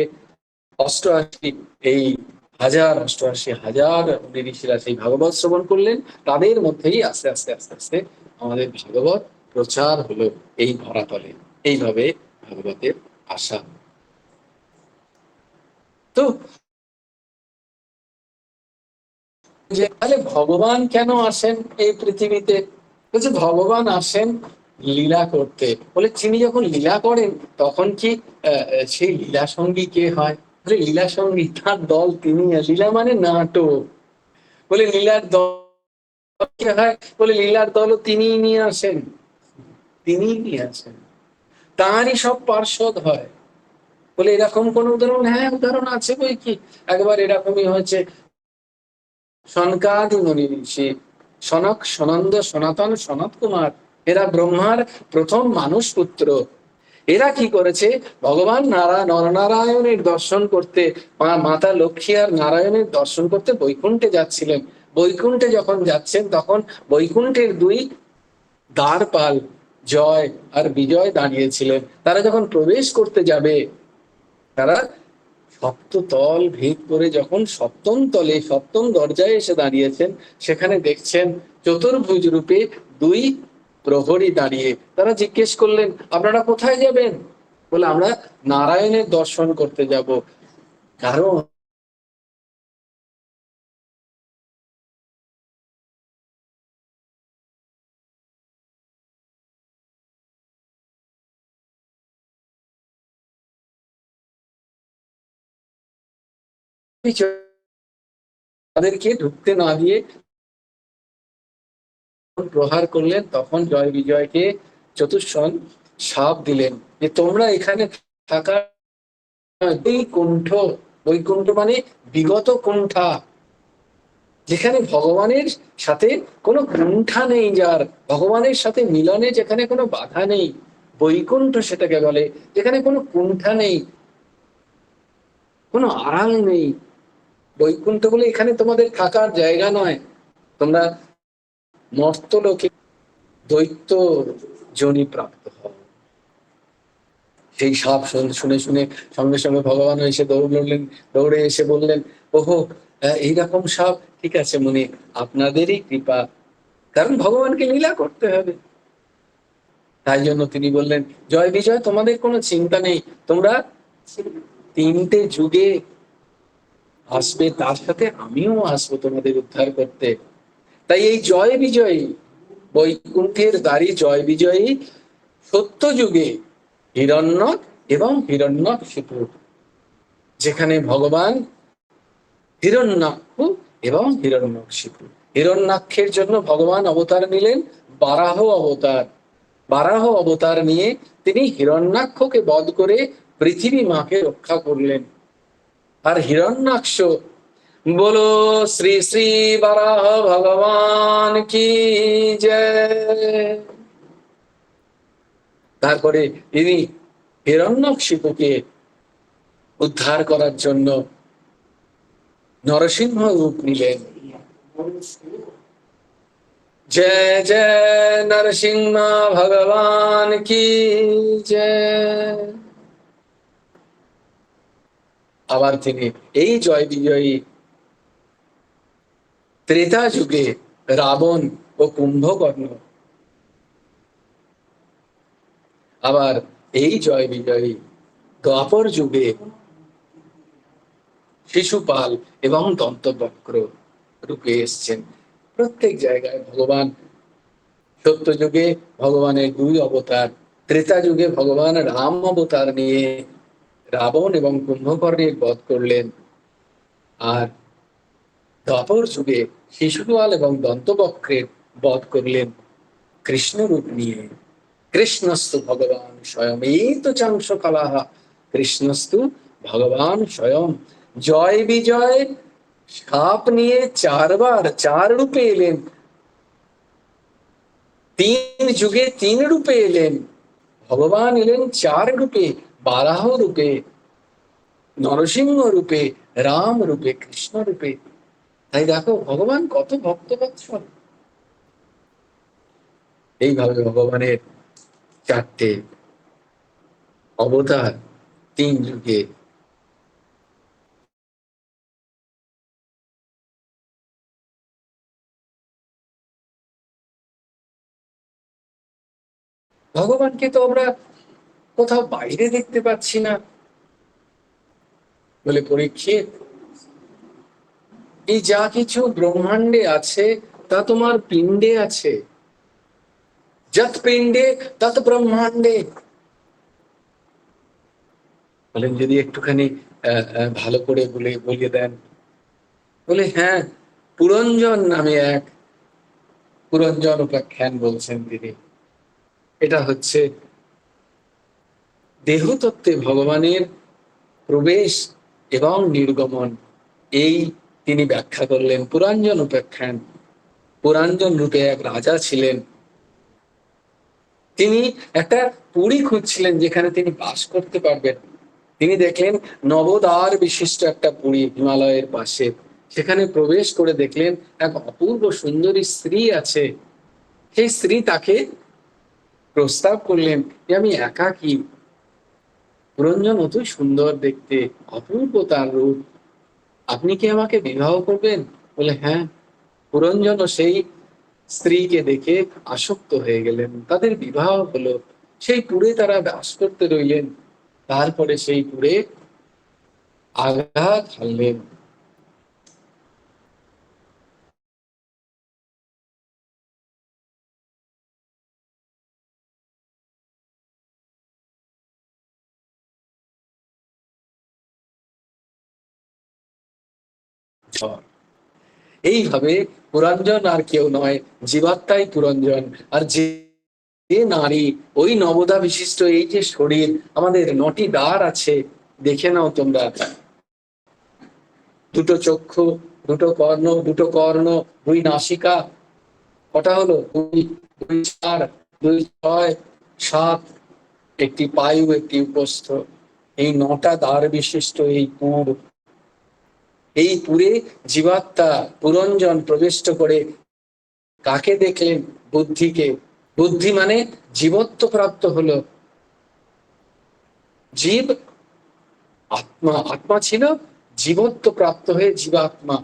অষ্টআশি, এই অষ্টআশি হাজার ঋষিরা সেই ভাগবত শ্রবণ করলেন। তাদের মধ্যেই আস্তে আস্তে আস্তে আস্তে আমাদের ভাগবত প্রচার হলো এই ধরাতলে। এইভাবে ভাগবতের আশা। তো যে তাহলে ভগবান কেন আসেন এই পৃথিবীতে? বলছে ভগবান আসেন লীলা করতে। বলে তিনি যখন লীলা করেন তখন কি সেই লীলা সঙ্গী কে হয়? বলে লীলা সঙ্গী তার দল তিনি। লীলা মানে নাটক। বলে লীলার দল কে হয়? বলে লীলার দলও তিনিই নিয়ে আসেন, তিনিই নিয়ে আসেন, তাঁরই সব পার্ষদ হয়। বলে এরকম কোন উদাহরণ? হ্যাঁ, উদাহরণ আছে বই কি। একবার এরকমই হয়েছে। সনকাদি মুনি ঋষি, সনক, সনন্দ, সনাতন, সনত কুমার, এরা ব্রহ্মার প্রথম মানুষ পুত্র। এরা কি করেছে? ভগবান নরনারায়ণের দর্শন করতে, মাতা লক্ষ্মী আর নারায়ণের দর্শন করতে বৈকুণ্ঠে যাচ্ছিলেন। বৈকুণ্ঠে যখন যাচ্ছেন তখন বৈকুণ্ঠের দুই দ্বারপাল জয় আর বিজয় দাঁড়িয়েছিলেন। তারা যখন প্রবেশ করতে যাবে, তারা সপ্ততল ভেদ করে যখন সপ্তম তলে, সপ্তম দরজায় এসে দাঁড়িয়েছেন, সেখানে দেখছেন চতুর্ভুজ রূপে দুই প্রহরী দাঁড়িয়ে। তারা জিজ্ঞেস করলেন, আপনারা কোথায় যাবেন? বলে আমরা নারায়ণের দর্শন করতে যাব। কারণ তাদেরকে ঢুকতে না দিয়ে প্রহার করলেন। তখন জয় বিজয়কে চতুষ্ষণ শাপ দিলেন যে তোমরা এখানে থাকা বৈকুণ্ঠ, বৈকুণ্ঠ মানে বিগত কুণ্ঠা, যেখানে ভগবানের সাথে কোনো কুণ্ঠা নেই, যার ভগবানের সাথে মিলনে যেখানে কোনো বাধা নেই, বৈকুণ্ঠ সেটাকে বলে। যেখানে কোনো কুণ্ঠা নেই, কোনো আড়াল নেই। বৈকুণ্ঠ বলে এখানে তোমাদের থাকার জায়গা নয়। তোমরা মর্তলোকে দৈত্য যোনি প্রাপ্ত হও। সেই সাপ শুনে শুনে সঙ্গে সঙ্গে ভগবান এসে দৌড়লেন, দৌড়ে এসে বললেন, ওহো, এইরকম সাপ, ঠিক আছে মুনি, আপনাদেরই কৃপা। কারণ ভগবানকে লীলা করতে হবে, তাই জন্য তিনি বললেন, জয় বিজয়, তোমাদের কোনো চিন্তা নেই, তোমরা তিনটে যুগে আসবে, তার সাথে আমিও আসবো তোমাদের উদ্ধার করতে। তাই এই জয় বিজয়ী, বৈকুণ্ঠের দ্বারী জয় বিজয়ী সত্য যুগে হিরণ্যক এবং হিরণ্যকশিপু, যেখানে ভগবান হিরণ্যাক্ষ এবং হিরণ্যকশিপু। হিরণ্যাক্ষের জন্য ভগবান অবতার নিলেন বারাহ অবতার। বারাহ অবতার নিয়ে তিনি হিরণ্যাক্ষকে বধ করে পৃথিবী মাকে রক্ষা করলেন। আর হিরণ্যাক্ষ, বলো শ্রী শ্রী বারাহ ভগবান কি জয়। তারপরে তিনি হিরণ্যকশিপুকে উদ্ধার করার জন্য নরসিংহ রূপ নিলেন। জয় জয় নরসিংহ ভগবান কি জয়। আবার তিনি এই জয় বিজয়ী ত্রেতা যুগে রাবণ ও কুম্ভকর্ণ, আবার এই জয় বিজয়ী দ্বাপর যুগে শিশুপাল এবং দন্তবক্র রূপে এসছেন। প্রত্যেক জায়গায় ভগবান, সত্য যুগে ভগবানের দুই অবতার, ত্রেতা যুগে ভগবান রাম অবতার নিয়ে রাবণ এবং কুম্ভকর্ণের বধ করলেন, আর দ্বাপর যুগে শিশুপাল এবং দন্তবক্রের বধ করলেন কৃষ্ণ রূপ নিয়ে। কৃষ্ণস্তু ভগবান স্বয়ং, এই তো চাংশ কালাহা, কৃষ্ণস্তু ভগবান স্বয়ং। জয় বিজয় সাপ নিয়ে চারবার, চার রূপে এলেন, তিন যুগে তিন রূপে এলেন। ভগবান এলেন চার রূপে, বারাহ রূপে, নরসিংহ রূপে, রাম রূপে, কৃষ্ণ রূপে। তাই দেখো ভগবান কত ভক্তবৎসল। এইভাবে ভগবানের চারটে অবতার, তিন যুগে। ভগবানকে তো আমরা কোথাও বাইরে দেখতে পাচ্ছি না। বলে পরীক্ষিত, এই যা কিছু ব্রহ্মাণ্ডে আছে তা তোমার পিণ্ডে আছে। যত পিণ্ডে তত ব্রহ্মাণ্ডে। বলেন যদি একটুখানি ভালো করে বলিয়ে দেন। বলে হ্যাঁ, পুরঞ্জন নামে এক, পুরঞ্জন উপাখ্যান বলছেন তিনি। এটা হচ্ছে দেহতত্ত্বে ভগবানের প্রবেশ এবং নির্গমন, এই তিনি ব্যাখ্যা করলেন পুরাঞ্জন উপাখ্যান। পুরাঞ্জন রূপে এক রাজা ছিলেন, তিনি একটা পুরী খুঁজছিলেন যেখানে তিনি বাস করতে পারবেন। তিনি দেখলেন নবদ্বার বিশিষ্ট একটা পুরী হিমালয়ের পাশে। সেখানে প্রবেশ করে দেখলেন এক অপূর্ব সুন্দরী স্ত্রী আছে। সেই স্ত্রী তাকে প্রস্তাব করলেন যে আমি একাকী, পুরঞ্জন অতি সুন্দর দেখতে, অপূর্ব তার রূপ, আপনি কি আমাকে বিবাহ করবেন? বলে হ্যাঁ। পুরঞ্জনও সেই স্ত্রীকে দেখে আসক্ত হয়ে গেলেন, তাদের বিবাহ হলো। সেই পুরে তারা বাস করতে রইলেন। তারপরে সেই পুরে আঘাত হানলেন। এইভাবে পুরঞ্জন আর কেউ নয়, জীবাত্মাই পুরঞ্জন। আর যে নারী, ওই নবদা বিশিষ্ট এই যে শরীর, আমাদের 9টি দ্বার আছে, দেখে নাও তোমরা। দুটো চক্ষু, দুটো কর্ণ, দুটো কর্ণ, দুই নাসিকা, কটা হলো? দুই, দুই চার, দুই ছয়, সাত, একটি পায়ু, একটি উপস্থ। এই 9টা দ্বার বিশিষ্ট এই পুর, এই পুরে জীবাত্মা পুরঞ্জন প্রবিষ্ট করে কাকে দেখলেন? বুদ্ধিকে। বুদ্ধি মানে জীবত্ব প্রাপ্ত হলো। জীব আত্মা, আত্মা ছিল, জীবত্ব প্রাপ্ত হয়ে জীবাত্মা।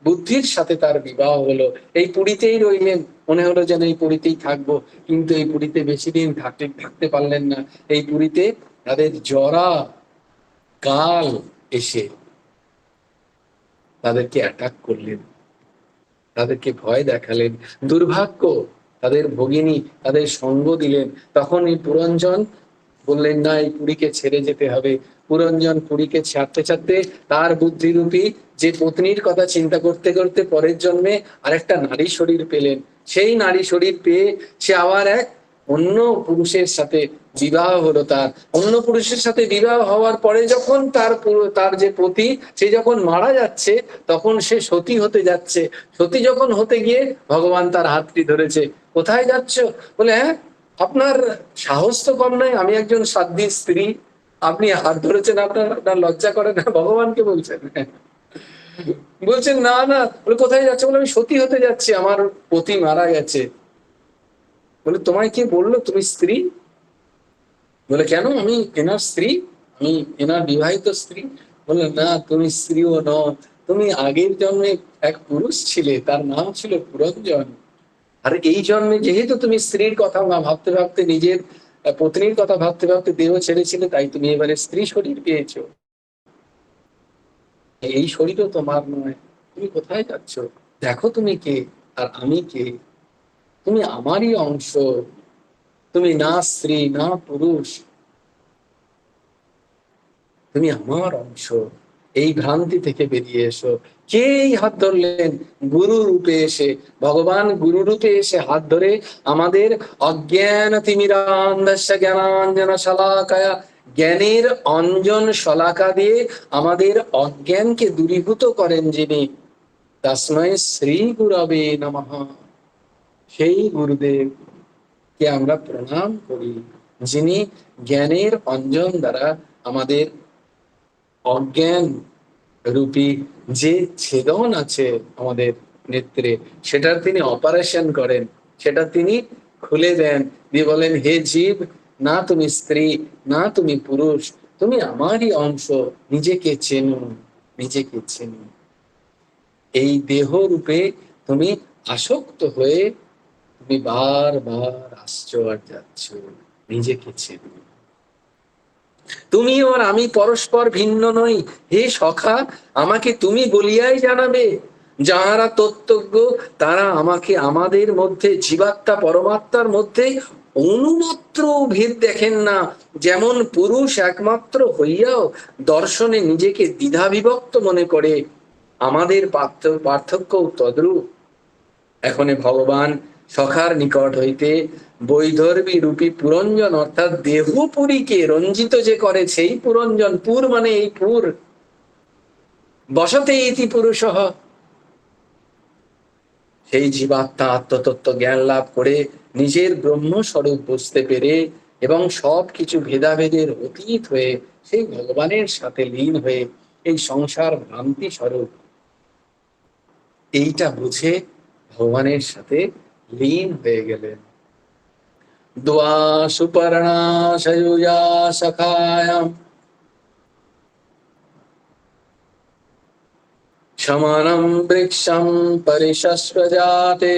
বুদ্ধির সাথে তার বিবাহ হলো। এই পুরীতেই রইলেন, মনে হলো যেন এই পুরীতেই থাকবো, কিন্তু এই পুরীতে বেশি দিন থাকতে পারলেন না। এই পুরীতে তাদের জরা কাল এসে তাদেরকে অ্যাটাক করলেন, তাদেরকে ভয় দেখালেন। দুর্ভাগ্য, তাদের ভগিনী তাদের সঙ্গ দিলেন। তখন এই পুরঞ্জন বললেন না, এই পুরীকে ছেড়ে যেতে হবে। পুরঞ্জন পুরীকে ছাড়তে ছাড়তে তার বুদ্ধিরূপী যে পত্নীর কথা চিন্তা করতে করতে পরের জন্মে আরেকটা নারী শরীর পেলেন। সেই নারী শরীর পেয়ে সে আবার এক অন্য পুরুষের সাথে বিবাহ হলো। তার অন্য পুরুষের সাথে বিবাহ হওয়ার পরে যখন তার যে পতি, সে যখন মারা যাচ্ছে, তখন সে সতী হতে যাচ্ছে। সতী যখন হতে গিয়ে ভগবান তার হাতটি ধরেছে। কোথায় যাচ্ছ? বলে হ্যাঁ, আপনার সাহস তো কম নয়, আমি একজন সাধ্বী স্ত্রী, আপনি হাত ধরেছেন, আপনার আপনার লজ্জা করে না? ভগবানকে বলছেন। বলছেন না না। বলে কোথায় যাচ্ছে? বলে আমি সতী হতে যাচ্ছি, আমার পতি মারা গেছে। বলে তোমায় কে বললো তুমি স্ত্রী? বলে কেন, আমি এনার স্ত্রী, আমি এনার বিবাহিত স্ত্রী। বলে না, তুমি স্ত্রীও নও, তুমি আগের জন্মে এক পুরুষ ছিলে, তার নাম ছিল পুরঞ্জন। আর এই জন্মে যেহেতু তুমি স্ত্রীর কথা ভাবতে ভাবতে, নিজের পত্নীর কথা ভাবতে ভাবতে দেহ ছেড়েছিলে, তাই তুমি এবারে স্ত্রী শরীর পেয়েছো। এই শরীরও তোমার নয়, তুমি কোথায় যাচ্ছ? দেখো তুমি কে আর আমি কে, তুমি আমারই অংশ, তুমি না স্ত্রী না পুরুষ, তুমি আমার অংশ। এই ভ্রান্তি থেকে বেরিয়ে এসো। কে এই হাত ধরলেন? গুরু রূপে এসে, ভগবান গুরু রূপে এসে হাত ধরে আমাদের অজ্ঞান তিমিরান্ধস্য জ্ঞানাঞ্জন শলাকায়া, জ্ঞানের অঞ্জন শলাকা দিয়ে আমাদের অজ্ঞানকে দূরীভূত করেন যিনি, তস্মৈ শ্রী গুরবে নমঃ। সেই গুরুদেব কে আমরা প্রণাম করি, যিনি জ্ঞানের অঞ্জন দ্বারা আমাদের অজ্ঞান রূপী যে ছেদন আছে আমাদের নেত্রে, সেটার তিনি অপারেশন করেন, সেটা তিনি খুলে দেন, দিয়ে বলেন, হে জীব, না তুমি স্ত্রী, না তুমি পুরুষ, তুমি আমারই অংশ, নিজেকে চেনো, নিজেকে চেনো। এই দেহ রূপে তুমি আসক্ত হয়ে তুমি বারবার আসছো আর যাচ্ছ, নিজেকে চেনো। তুমি আর আমি পরস্পর ভিন্ন নই, হে সখা, আমাকে তুমি বলিয়াই জানাবে। যাহারা তত্ত্বজ্ঞ তারা আমাকে আমাদের মধ্যে জীবাত্মা পরমাত্মার মধ্যে অনুমাত্র ভেদ দেখেন না। যেমন পুরুষ একমাত্র হইয়াও দর্শনে নিজেকে দ্বিধা বিভক্ত মনে করে, আমাদের পার্থক্য তদ্রূপ। এখন ভগবান সখার নিকট হইতে বৈধর্মী রূপী পুরঞ্জন অর্থাৎ দেহপুরীকে রঞ্জিত যে করে সেই পুরঞ্জন, পুর মানে এই পুর, বসতে ইতি পুরুষ, সেই জীবাত্মা আত্মতত্ত্ব জ্ঞান লাভ করে নিজের ব্রহ্মস্বরূপ বুঝতে পেরে এবং সব কিছু ভেদাভেদের অতীত হয়ে সেই ভগবানের সাথে লীন হয়ে এই সংসার ভ্রান্তি স্বরূপ এইটা বুঝে ভগবানের সাথে লীন হয়ে গেলেন। দ্বা সুপর্ণা সयुजा সখায়াম সমানম বৃক্ষম পরিশস্বজাতে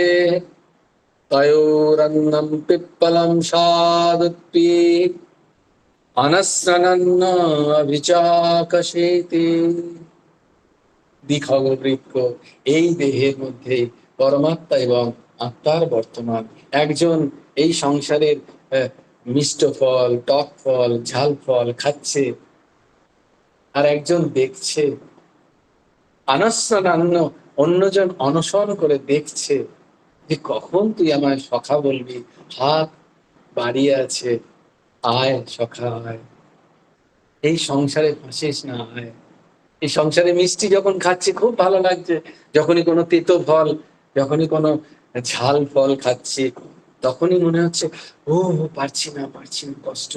তয়োরন্নম পিপ্পলম সাদুৎপি অনস্রনন্ন অভিচাকশেতি। দ্বিখগ বৃক্ষ, এই দেহের মধ্যে পরমাত্মা এবং আত্মার বর্তমান। একজন এই সংসারের মিষ্ট ফল, টক ফল, ঝাল ফল খাচ্ছে, আর একজন দেখছে। অনস্রনান্য, অন্যজন অনশন করে দেখছে যে কখন তুই আমায় সখা বলবি, হাত বাড়িয়ে আছে, আয় সখা আয়, এই সংসারে ফাঁসিস না, আয়। এই সংসারে মিষ্টি যখন খাচ্ছি খুব ভালো লাগছে, যখনই কোনো তেতো ফল, যখনই কোনো ঝাল ফল খাচ্ছি, তখনই মনে হচ্ছে ও পারছি না, পারছি না, কষ্ট,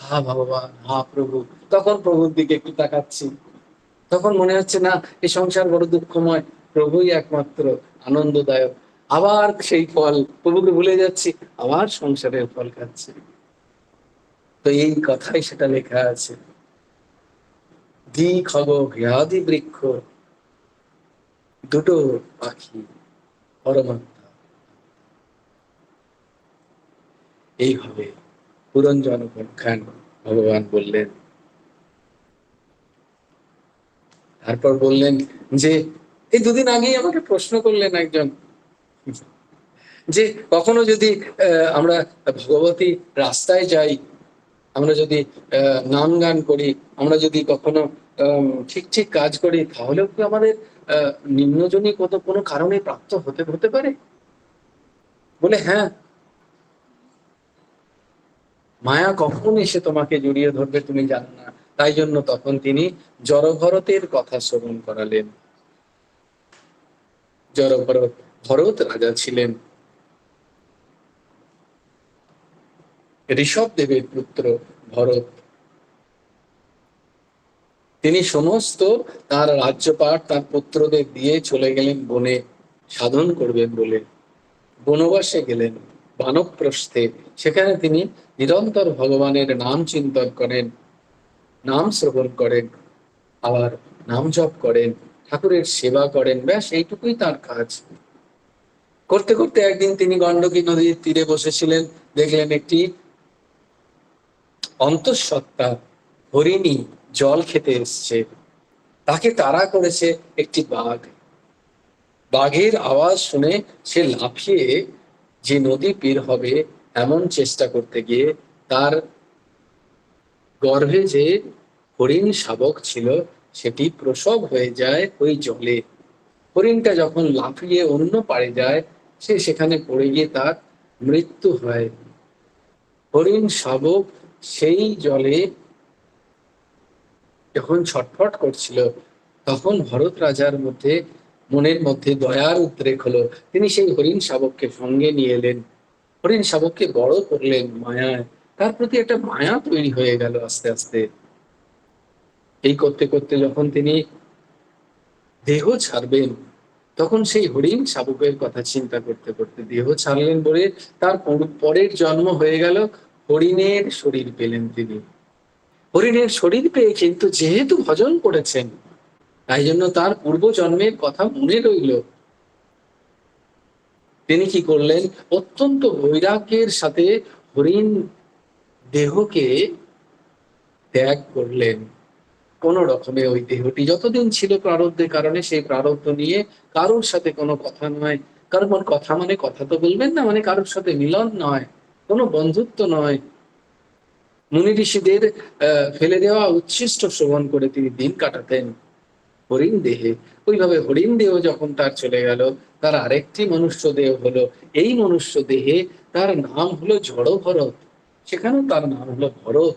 হা ভগবান, হা প্রভু। তখন প্রভুর দিকে একটু তাকাচ্ছি, তখন মনে হচ্ছে না, এই সংসার বড় দুঃখময়, প্রভুই একমাত্র আনন্দদায়ক। আবার সেই ফল, প্রভুকে ভুলে যাচ্ছি, আবার সংসারের ফল খাচ্ছি। তো এই কথাই সেটা লেখা আছে, দ্বিখগ হ্যাদি বৃক্ষ, দুটো পাখি পরমাত্মা। এইভাবে পুরঞ্জন উপাখ্যান ভগবান বললেন। তারপর বললেন যে এই দুদিন আগেই আমাকে প্রশ্ন করলেন একজন, যে কখনো যদি আমরা ভগবতী রাস্তায় যাই, আমরা যদি নাম গান করি, আমরা যদি কখনো ঠিক ঠিক কাজ করি, তাহলেও কি আমাদের নিম্নজনী কোনো কারণে প্রাপ্ত হতে হতে পারে? বলে হ্যাঁ, মায়া কখন এসে তোমাকে জড়িয়ে ধরবে তুমি জানো না। তাই জন্য তখন তিনি জড়ভরতের কথা শ্রবণ করালেন। জড়ভরত, ভরত রাজা ছিলেন, ঋষভ দেবের পুত্র ভরত। তিনি সমস্ত তার রাজ্যপাট তার পুত্রদের দিয়ে চলে গেলেন বনে, সাধন করবেন বলে বনবাসে গেলেন, বানপ্রস্থে। সেখানে তিনি নিরন্তর ভগবানের নাম চিন্তন করেন, নাম শ্রবণ করেন, আবার নাম জপ করেন, ঠাকুরের সেবা করেন, ব্যাস এইটুকুই তার কাজ। করতে করতে একদিন তিনি গণ্ডকী নদীর তীরে বসেছিলেন, দেখলেন একটি অন্তঃসত্ত্বা হরিণী জল খেতে এসছে। তাকে তাড়া করেছে একটি বাঘ। বাঘের আওয়াজ শুনে সে লাফিয়ে যে নদী পের হবে এমন চেষ্টা করতে গিয়ে তার গর্ভে যে হরিণ শাবক ছিল সেটি প্রসব হয়ে যায় ওই জলে। হরিণটা যখন লাফিয়ে অন্য পাড়ে যায়, সে সেখানে পড়ে গিয়ে তার মৃত্যু হয়। হরিণ শাবক সেই জলে যখন ছটফট করছিল, তখন ভরত রাজার মনের মধ্যে দয়ার উদ্রেক হলো। তিনি সেই হরিণ শাবককে সঙ্গে নিয়ে এলেন, হরিণ শাবককে বড় করলেন মায়ায়, তার প্রতি একটা মায়া তৈরি হয়ে গেল আস্তে আস্তে। এই করতে করতে যখন তিনি দেহ ছাড়বেন, তখন সেই হরিণ শাবকের কথা চিন্তা করতে করতে দেহ ছাড়লেন বলে তার পরের জন্ম হয়ে গেল হরিণের শরীর পেলেন তিনি। হরিণের শরীর পেয়ে কিন্তু যেহেতু ভজন করেছেন, তাই জন্য তার পূর্ব জন্মের কথা মনে রইল। তিনি কি করলেন, অত্যন্ত বৈরাগ্যের সাথে হরিণ দেহকে ত্যাগ করলেন। কোন রকমে ওই দেহটি যতদিন ছিল প্রারব্ধের কারণে সেই প্রারব্ধ নিয়ে কারোর সাথে কোনো কথা নয়। কারণ কথা মানে কথা তো বলবেন না, মানে কারোর সাথে মিলন নয়, কোনো বন্ধুত্ব নয়। মুনি ঋষিদের ফেলে দেওয়া উচ্ছিষ্ট শ্রবণ করে তিনি দিন কাটাতেন হরিণ দেহে। ওইভাবে হরিণ দেহ যখন তার চলে গেল, তার আরেকটি মনুষ্য দেহ হলো। এই মনুষ্য দেহে তার নাম হলো জড় ভরত, সেখানেও তার নাম হলো ভরত।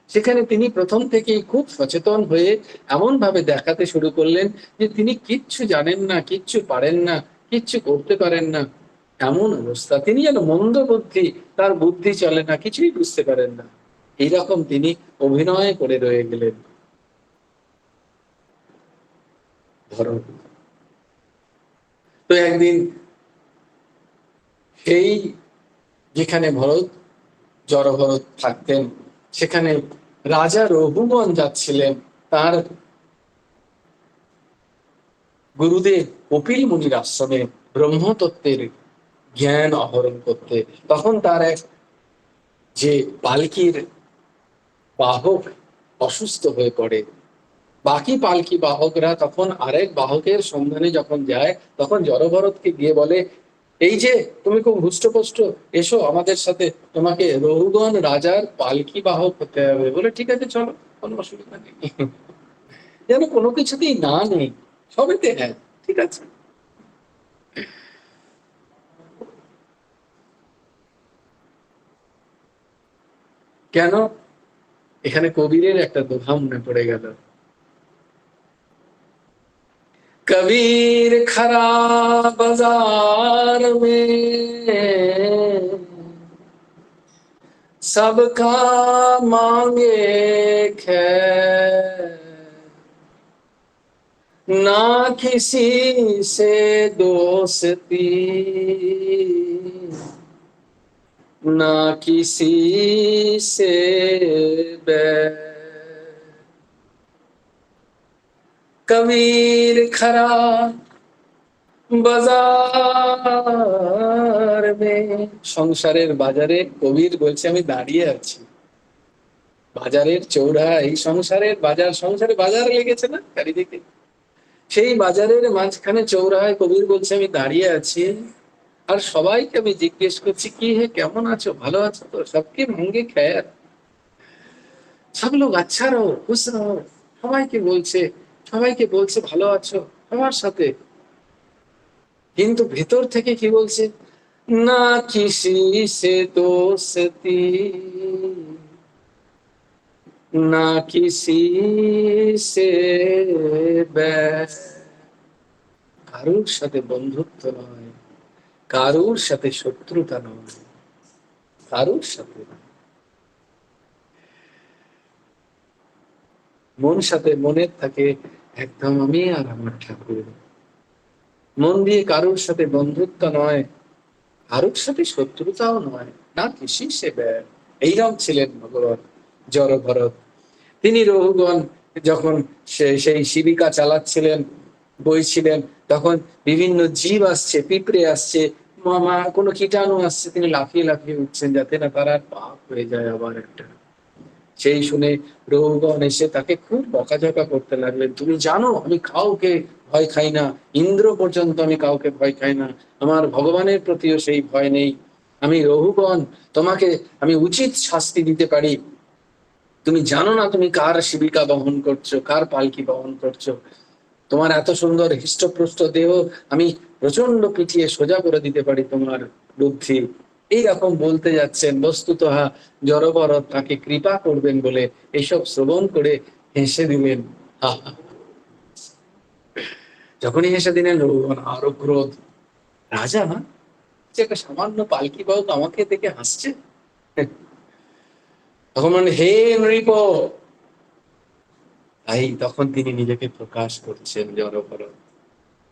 সেখানে তিনি প্রথম থেকেই খুব সচেতন হয়ে এমন ভাবে দেখাতে শুরু করলেন যে তিনি কিচ্ছু জানেন না, কিচ্ছু পারেন না, কিচ্ছু করতে পারেন না, এমন অবস্থা। তিনি যেন মন্দ বুদ্ধি, তার বুদ্ধি চলে না, কিছুই বুঝতে পারেন না, এইরকম তিনি অভিনয় করে রয়ে গেলেন ভরত। তো একদিন সেই যেখানে ভরত জড় ভরত থাকতেন, সেখানে রাজা রঘুগণ যাচ্ছিলেন তার গুরুদেব কপিল মুনির আশ্রমে ব্রহ্মতত্ত্বের জ্ঞান আহরণ করতে। তখন তার এক যে পালকির বাহক অসুস্থ হয়ে পড়ে। বাকি পালকি বাহকরা তখন আরেক বাহকের সন্ধানে যখন যায়, তখন জড়ভরতকে গিয়ে বলে, এই যে তুমি খুব হুষ্টপুষ্ট, এসো আমাদের সাথে, তোমাকে রঘুগণ রাজার পালকি বাহক হতে হবে। বলে ঠিক আছে চলো, কোনো অসুবিধা নেই। যেন কোনো কিছুতেই না নেই, সবেতে হ্যাঁ, ঠিক আছে। কেন? এখানে কবিরের একটা দোহা মনে পড়ে গেল। कबीर खरा बाजार में सबका मांगे खैर, ना किसी से दोस्ती ना किसी से बैर। कबीर खरा বাজার মে, সংসারের বাজারে কবির বলছে আমি দাঁড়িয়ে আছি। বাজারের চৌরাহা, এই সংসারের বাজার, সংসারে বাজার লেগেছে না চারিদিকে, সেই বাজারের মাঝখানে চৌরাহায় কবির বলছে আমি দাঁড়িয়ে আছি, আর সবাইকে আমি জিজ্ঞেস করছি কি হে কেমন আছো, ভালো আছো তো, সবকে মাঙ্গে খ্যার, সব লোক আচ্ছা রহো খুশ রহো, সবাইকে বলছে, সবাইকে বলছে ভালো আছো আমার সাথে। কিন্তু ভেতর থেকে কি বলছে, না কিসি সে দোস্তি না কিসি সে ব্যার। কারুর সাথে বন্ধুত্ব নয়, কারুর সাথে শত্রুতা নয়, কারুর সাথে মন সাথে মনের থাকে একদম আমি আর আমার ঠাকুর। মন দিয়ে কারুর সাথে বন্ধুত্ব নয়, কারুর সাথে শত্রুতাও নয়, না কিসি সে ব্যার। এইরকম ছিলেন ভগবান জড় ভরত। তিনি রঘুগণ যখন সেই শিবিকা চালাচ্ছিলেন, বইছিলেন, তখন বিভিন্ন জীব আসছে, পিঁপড়ে আসছে, কোনো কীটাণু আসছে, তিনি লাফিয়ে লাফিয়ে উঠছেন যাতে না তার আর পাপ হয়ে যায় আবার একটা। সেই শুনে রঘুগণ এসে তাকে খুব বকাঝকা করতে লাগলেন, তুমি জানো আমি কাউকে ভয় খাই না, ইন্দ্র পর্যন্ত আমি কাউকে ভয় খাই না, আমার ভগবানের প্রতিও সেই ভয় নেই। আমি রঘুগণ, তোমাকে আমি উচিত শাস্তি দিতে পারি। তুমি জানো না তুমি কার শিবিকা বহন করছো, কার পালকি বহন করছো। তোমার এত সুন্দর হৃষ্টপুষ্ট দেহ আমি প্রচন্ড পিটিয়ে সোজা করে দিতে পারি তোমার বুদ্ধি। এইরকম বলতে যাচ্ছেন, বস্তুত জড়ভরত তাকে কৃপা করবেন বলে এইসব শ্রবণ করে হেসে দিলেন। যখনই হেসে দিলেন রঘুগণ আরো ক্রোধ, রাজা না, যে একটা সামান্য পালকি বাহক আমাকে দেখে হাসছে। তখন মানে হে নৃপ, এই তখন তিনি নিজেকে প্রকাশ করছেন জড়পর,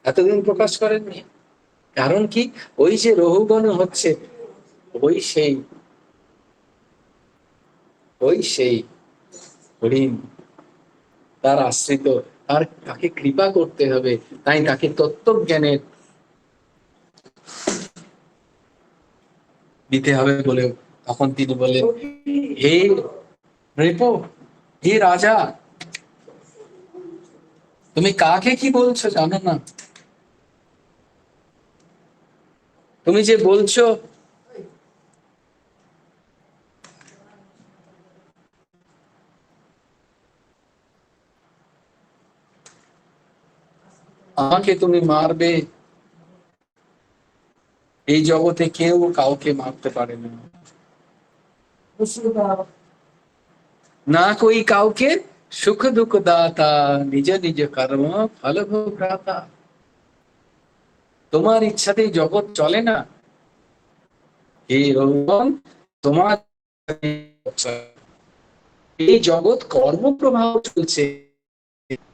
এতদিন প্রকাশ করেননি। কারণ কি? ওই যে রহুগণ হচ্ছে, ওই সেই ওই সেই হরিণ, তার আশ্রিত, আর তাকে কৃপা করতে হবে, তাই তাকে তত্ত্বজ্ঞানের দিতে হবে বলে তখন তিনি বলেন, হে নৃপ, হে রাজা, তুমি কাকে কি বলছো জানো না? তুমি যে বলছো আমাকে তুমি মারবে, এই জগতে কেউ কাউকে মারতে পারে না, না কই কাউকে সুখ দুঃখ দাতা, নিজ নিজ কর্ম ফল ভোগ দাতা। তোমার ইচ্ছাতেই জগৎ চলে না, এই রঘুগণ, তোমার এই জগৎ কর্ম প্রবাহ চলছে,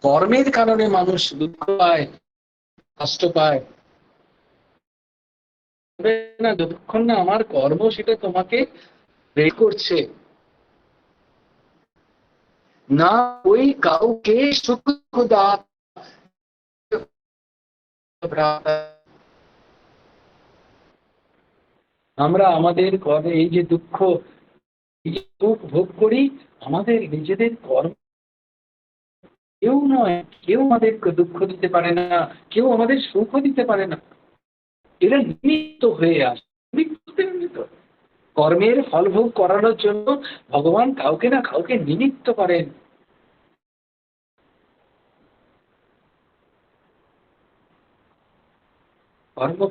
কর্মের কারণে মানুষ দুঃখ পায়, কষ্ট পায় না, যতক্ষণ না আমার কর্ম সেটা তোমাকে বের করছে। না ওই কাউকে সুখ দাতা, আমরা আমাদের কর্মে এই যে দুঃখ, এই যে সুখ ভোগ করি, আমাদের নিজেদের কর্ম, কেউ নয়, কেউ আমাদেরকে দুঃখ দিতে পারে না, কেউ আমাদের সুখও দিতে পারে না, এরা নিমিত্ত হয়ে আসে, নিমিত্ত। কর্মের ফল ভোগ করানোর জন্য ভগবান কাউকে না কাউকে নিমিত্ত করেন। কর্ম,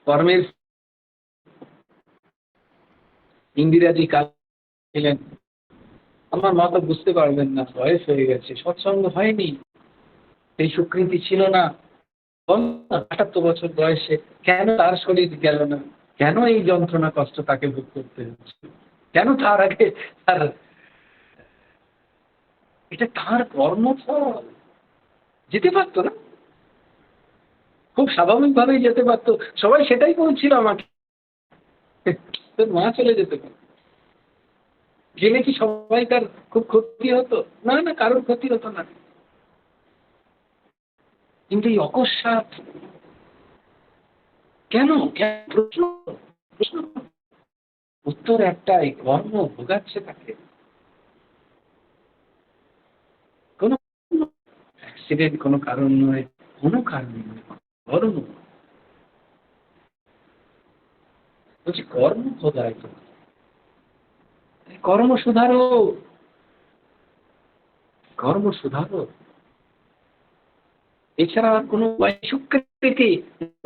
কর্মের ইন্দিরাজি কাল ছিলেন, আমার মা তো বুঝতে পারবেন না, বয়স হয়ে গেছে, সৎসঙ্গ হয়নি, সেই স্বীকৃতি ছিল না, ৭৮ বছর বয়সে কেন তার শরীর গেল না, কেন এই যন্ত্রণা কষ্ট তাকে ভোগ করতে হচ্ছে, কেন তার আগে তার, এটা তার কর্মফল, যেতে পারতো না, খুব স্বাভাবিক ভাবেই যেতে পারতো, সবাই সেটাই বলছিল আমাকে, তোর মা চলে যেতে পারতো, গেলে কি সবাই তার খুব ক্ষতি হতো? না না, কারোর ক্ষতি হতো না, কিন্তু এই অকস্মাৎ কেন? কেন? প্রশ্ন, প্রশ্ন, উত্তর একটাই, কর্ম ভোগাচ্ছে তাকে। কোনো অ্যাক্সিডেন্ট কোনো কারণ নয়, কোনো কারণ নয়, কর্ম, বলছি কর্ম ভোগায় তো, কর্ম সুধারো, কর্ম সুধারো, এছাড়া আর কোনো সুকৃতি,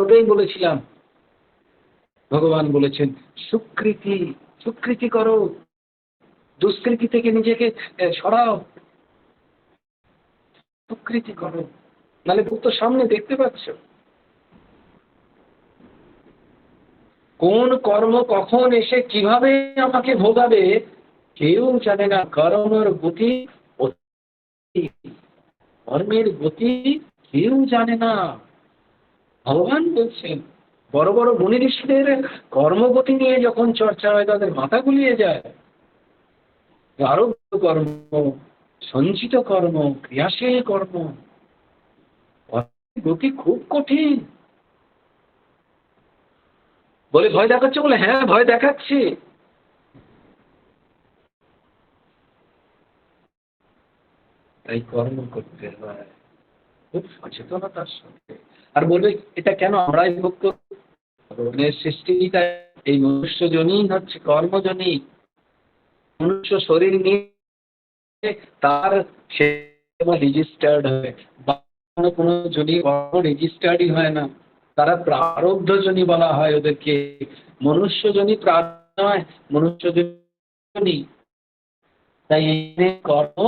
ওটাই বলেছিলাম, ভগবান বলেছেন সুকৃতি, সুকৃতি করো, দুষ্কৃতি থেকে নিজেকে সরাও, সুকৃতি করো, নাহলে ভূত তো সামনে দেখতে পাচ্ছ, কোন কর্ম কখন এসে কিভাবে আমাকে ভোগাবে কেউ জানে না। কর্মের গতি, কর্মের গতি কেউ জানে না, ভগবান বলছেন। বড় বড় মুনি ঋষিদের কর্মগতি নিয়ে যখন চর্চা হয় তাদের মাথা গুলিয়ে যায়। আরব্ধ কর্ম, সঞ্চিত কর্ম, ক্রিয়াশীল কর্ম, গতি খুব কঠিন। বলে ভয় দেখাচ্ছে, বলে হ্যাঁ ভয় দেখাচ্ছি, তাই কর্ম করতে হয় খুব সচেতনতার সাথে। আর বলবে এটা কেন আমরাই ভোগ করব? ভগবানের সৃষ্টিটা, এই মনুষ্যজনই হচ্ছে কর্মজনী, মনুষ্য শরীর নিয়ে তার সে রেজিস্টার্ড হয়, কোনো জনি রেজিস্টার্ডই হয় না, তারা প্রারব্ধ জনি বলা হয় ওদেরকে, মনুষ্য জনি প্রারব্ধ নয়, মনুষ্য জনি, তাই এখানে কর্ম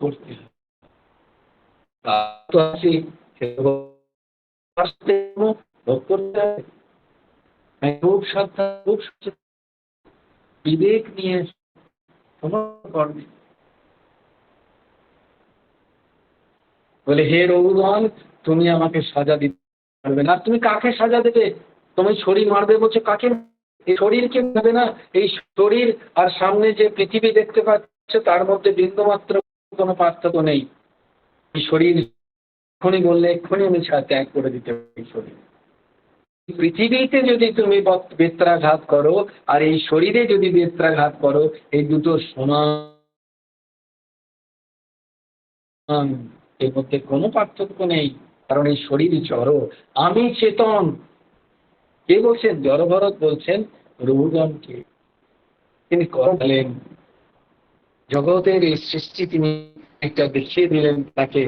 করতে হয়। তো আছি, ভোগ করতে হবে, খুব সাবধান, খুব সচেতন। বিবেক নিয়ে কোনো কর্মে বলে, হে রঘুগণ, তুমি আমাকে সাজা দিতে পারবে না। তুমি কাকে সাজা দেবে? তুমি শরীর মারবে বলছো, কাকে? এই শরীরকে মারবে না? এই শরীর আর সামনে যে পৃথিবী দেখতে পাচ্ছ তার মধ্যে বিন্দুমাত্র কোনো পার্থক্য নেই। এই শরীর এক্ষুনি বললে এক্ষুনি আমি ত্যাগ করে দিতে পারি। শরীর পৃথিবীতে যদি তুমি বেত্রাঘাত করো আর এই শরীরে যদি বেত্রাঘাত করো, এই দুটো সমান, এর মধ্যে কোনো পার্থক্য নেই। কারণ এই শরীর জড়, আমি চেতন। কে বলছেন? জড়ভরত বলছেন রঘুগণকে। তিনি করলেন জগতের এই সৃষ্টি, তিনি একটা দেখিয়ে দিলেন তাকে।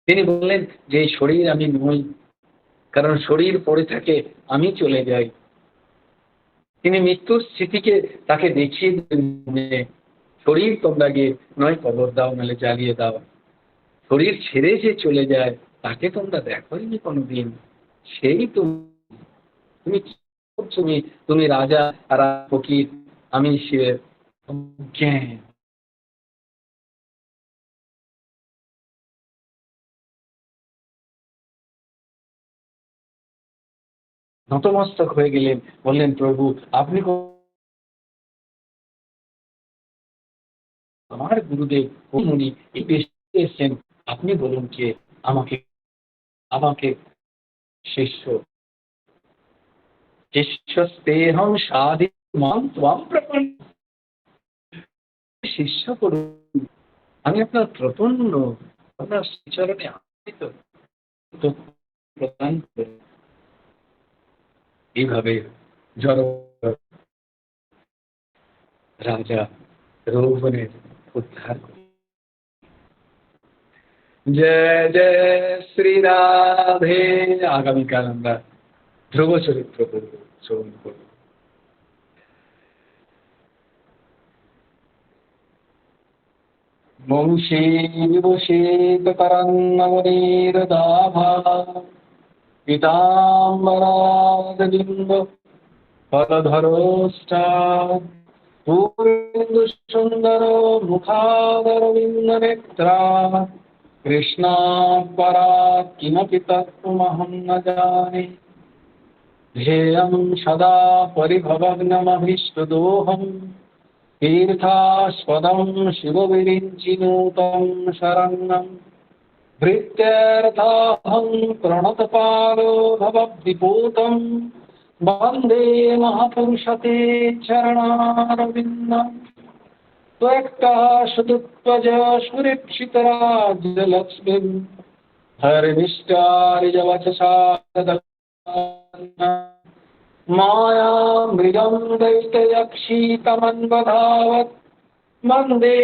তিনি বললেন যে এই শরীর আমি নই, কারণ শরীর পড়ে থাকে, আমি চলে যাই। তিনি মৃত্যুর স্মৃতিকে তাকে দেখিয়ে দিলেন, শরীর তোমরা গিয়ে নয় কবর দাও, নাহলে জ্বালিয়ে দাও। শরীর ছেড়ে যে চলে যায় তাকে তোমরা দেখোইনি কোনোদিন, সেই তুমি কি করছো? তুমি রাজা আর ফকির, আমি শিবের জ্ঞান। নতমস্তক হয়ে গেলেন, বললেন, প্রভু আপনি আমার গুরুদেব ও মুনি এই বেশে এসেছেন, আপনি বলুন কে? আমাকে আমাকে শিষ্য শিষ্যস্তেহং সাধি মাং ত্বং প্রপন্ন, শিষ্য করুন, আমি আপনার প্রপন্ন, আপনার শ্রীচরণে আশ্রিত প্রদান করুন। এইভাবে জড় রাজা রঘুবনের উদ্ধার করে। জয় জয় শ্রী রাধে। আগামীকাল আমরা ধ্রুব চরিত্র করব, শ্রবণ করব। বংশী বিভূষিত করন্নমনিরদাভা পীতাম্বরাদবিম্ব ফলধরোষ্টাৎ পূর্ণেন্দু সুন্দর মুখাদরবিন্দনেত্রা কৃষ্ণাৎ পরাৎ কিমপি তত্ত্বমহং ন জানে। ध्येयं सदा परिभवग्नमभीष्टदोहं तीर्थास्पदं शिवविरिञ्चिनुतं शरणं भृत्यर्थाहं प्रणतपालो भवद्विपूतं वन्दे महापुरुषते चरणारविन्दम्। त्वक्तः सुतुत्वज सुरक्षितराज्यलक्ष्मीं हरिनिष्ठारिजवचसा माया मृगं दैत्ययक्षीतमन्वधावत् वन्दे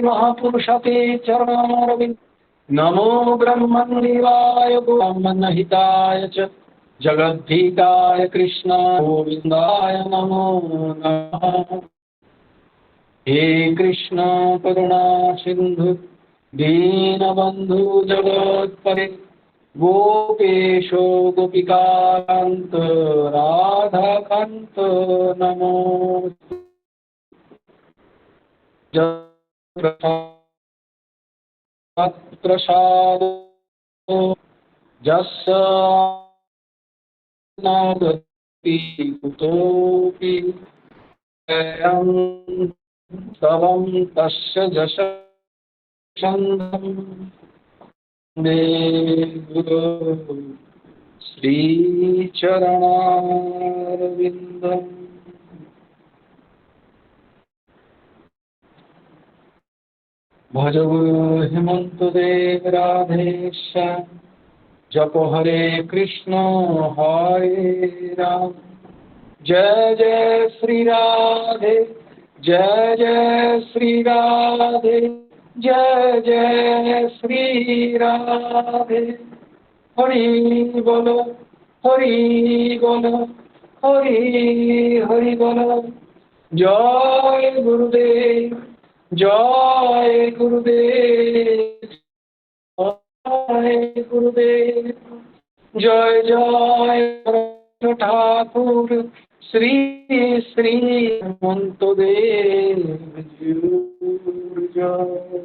महापुरुषते चरणारविन्द। नमो ब्रह्मन्देवाय ब्रह्मन्नहिताय च जगद्धिताय कृष्ण गोविन्दाय नमो नमः। हे कृष्ण करुणा सिन्धु दीनबन्धु जगत्पते गोपेशो गोपिकान्त राधाकान्त नमोस्तुते। प्रसादो यस्य नागति कुतोऽपि स्तवं तस्य जश दे गुरो श्रीचरणारविन्दम्। भज गुरु हेमन्तदेव राधेश जप हरे कृष्ण हरे राम। जय जय श्री राधे, जय जय श्री राधे, जय जय श्री राधे। हरि बोलो, हरि बोलो, हरि हरि बोलो। जय गुरुदेव, जय गुरुदेव, जय गुरुदेव। জয় জয় ঠাকুর শ্রী শ্রী মন্তদেব জয়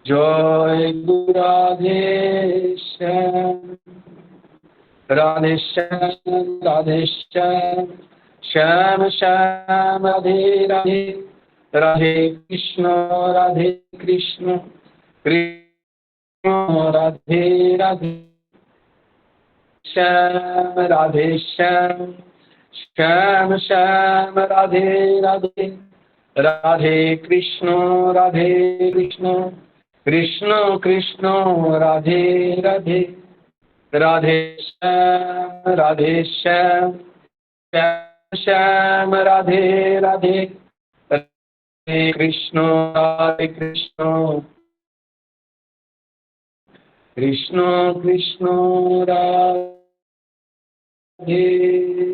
জয় গুরু রাধে শ্যাম রাধে শ্যাম রাধে শ্যাম শ্যাম শ্যাম রাধে রাধে রাধে কৃষ্ণ কৃষ্ণ রাধে রাধে শ্যাম রাধে শ্যাম শ্যাম শ্যাম রাধে রাধে রাধে কৃষ্ণ কৃষ্ণ কৃষ্ণ কৃষ্ণ রাধে রাধে রাধে শ্যাম শ্যাম শ্যাম রাধে রাধে রাধে কৃষ্ণ কৃষ্ণ কৃষ্ণ কৃষ্ণ রাধে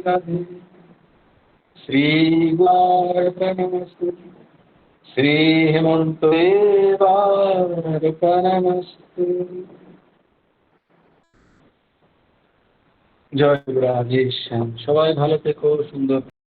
রাধে শ্রী গুরুর্পরমস্তু শ্রী হেমন্ত দেবার্পণমস্তু জয় গুরু রাধে শ্যাম। সবাই ভালো থেকো, সুন্দর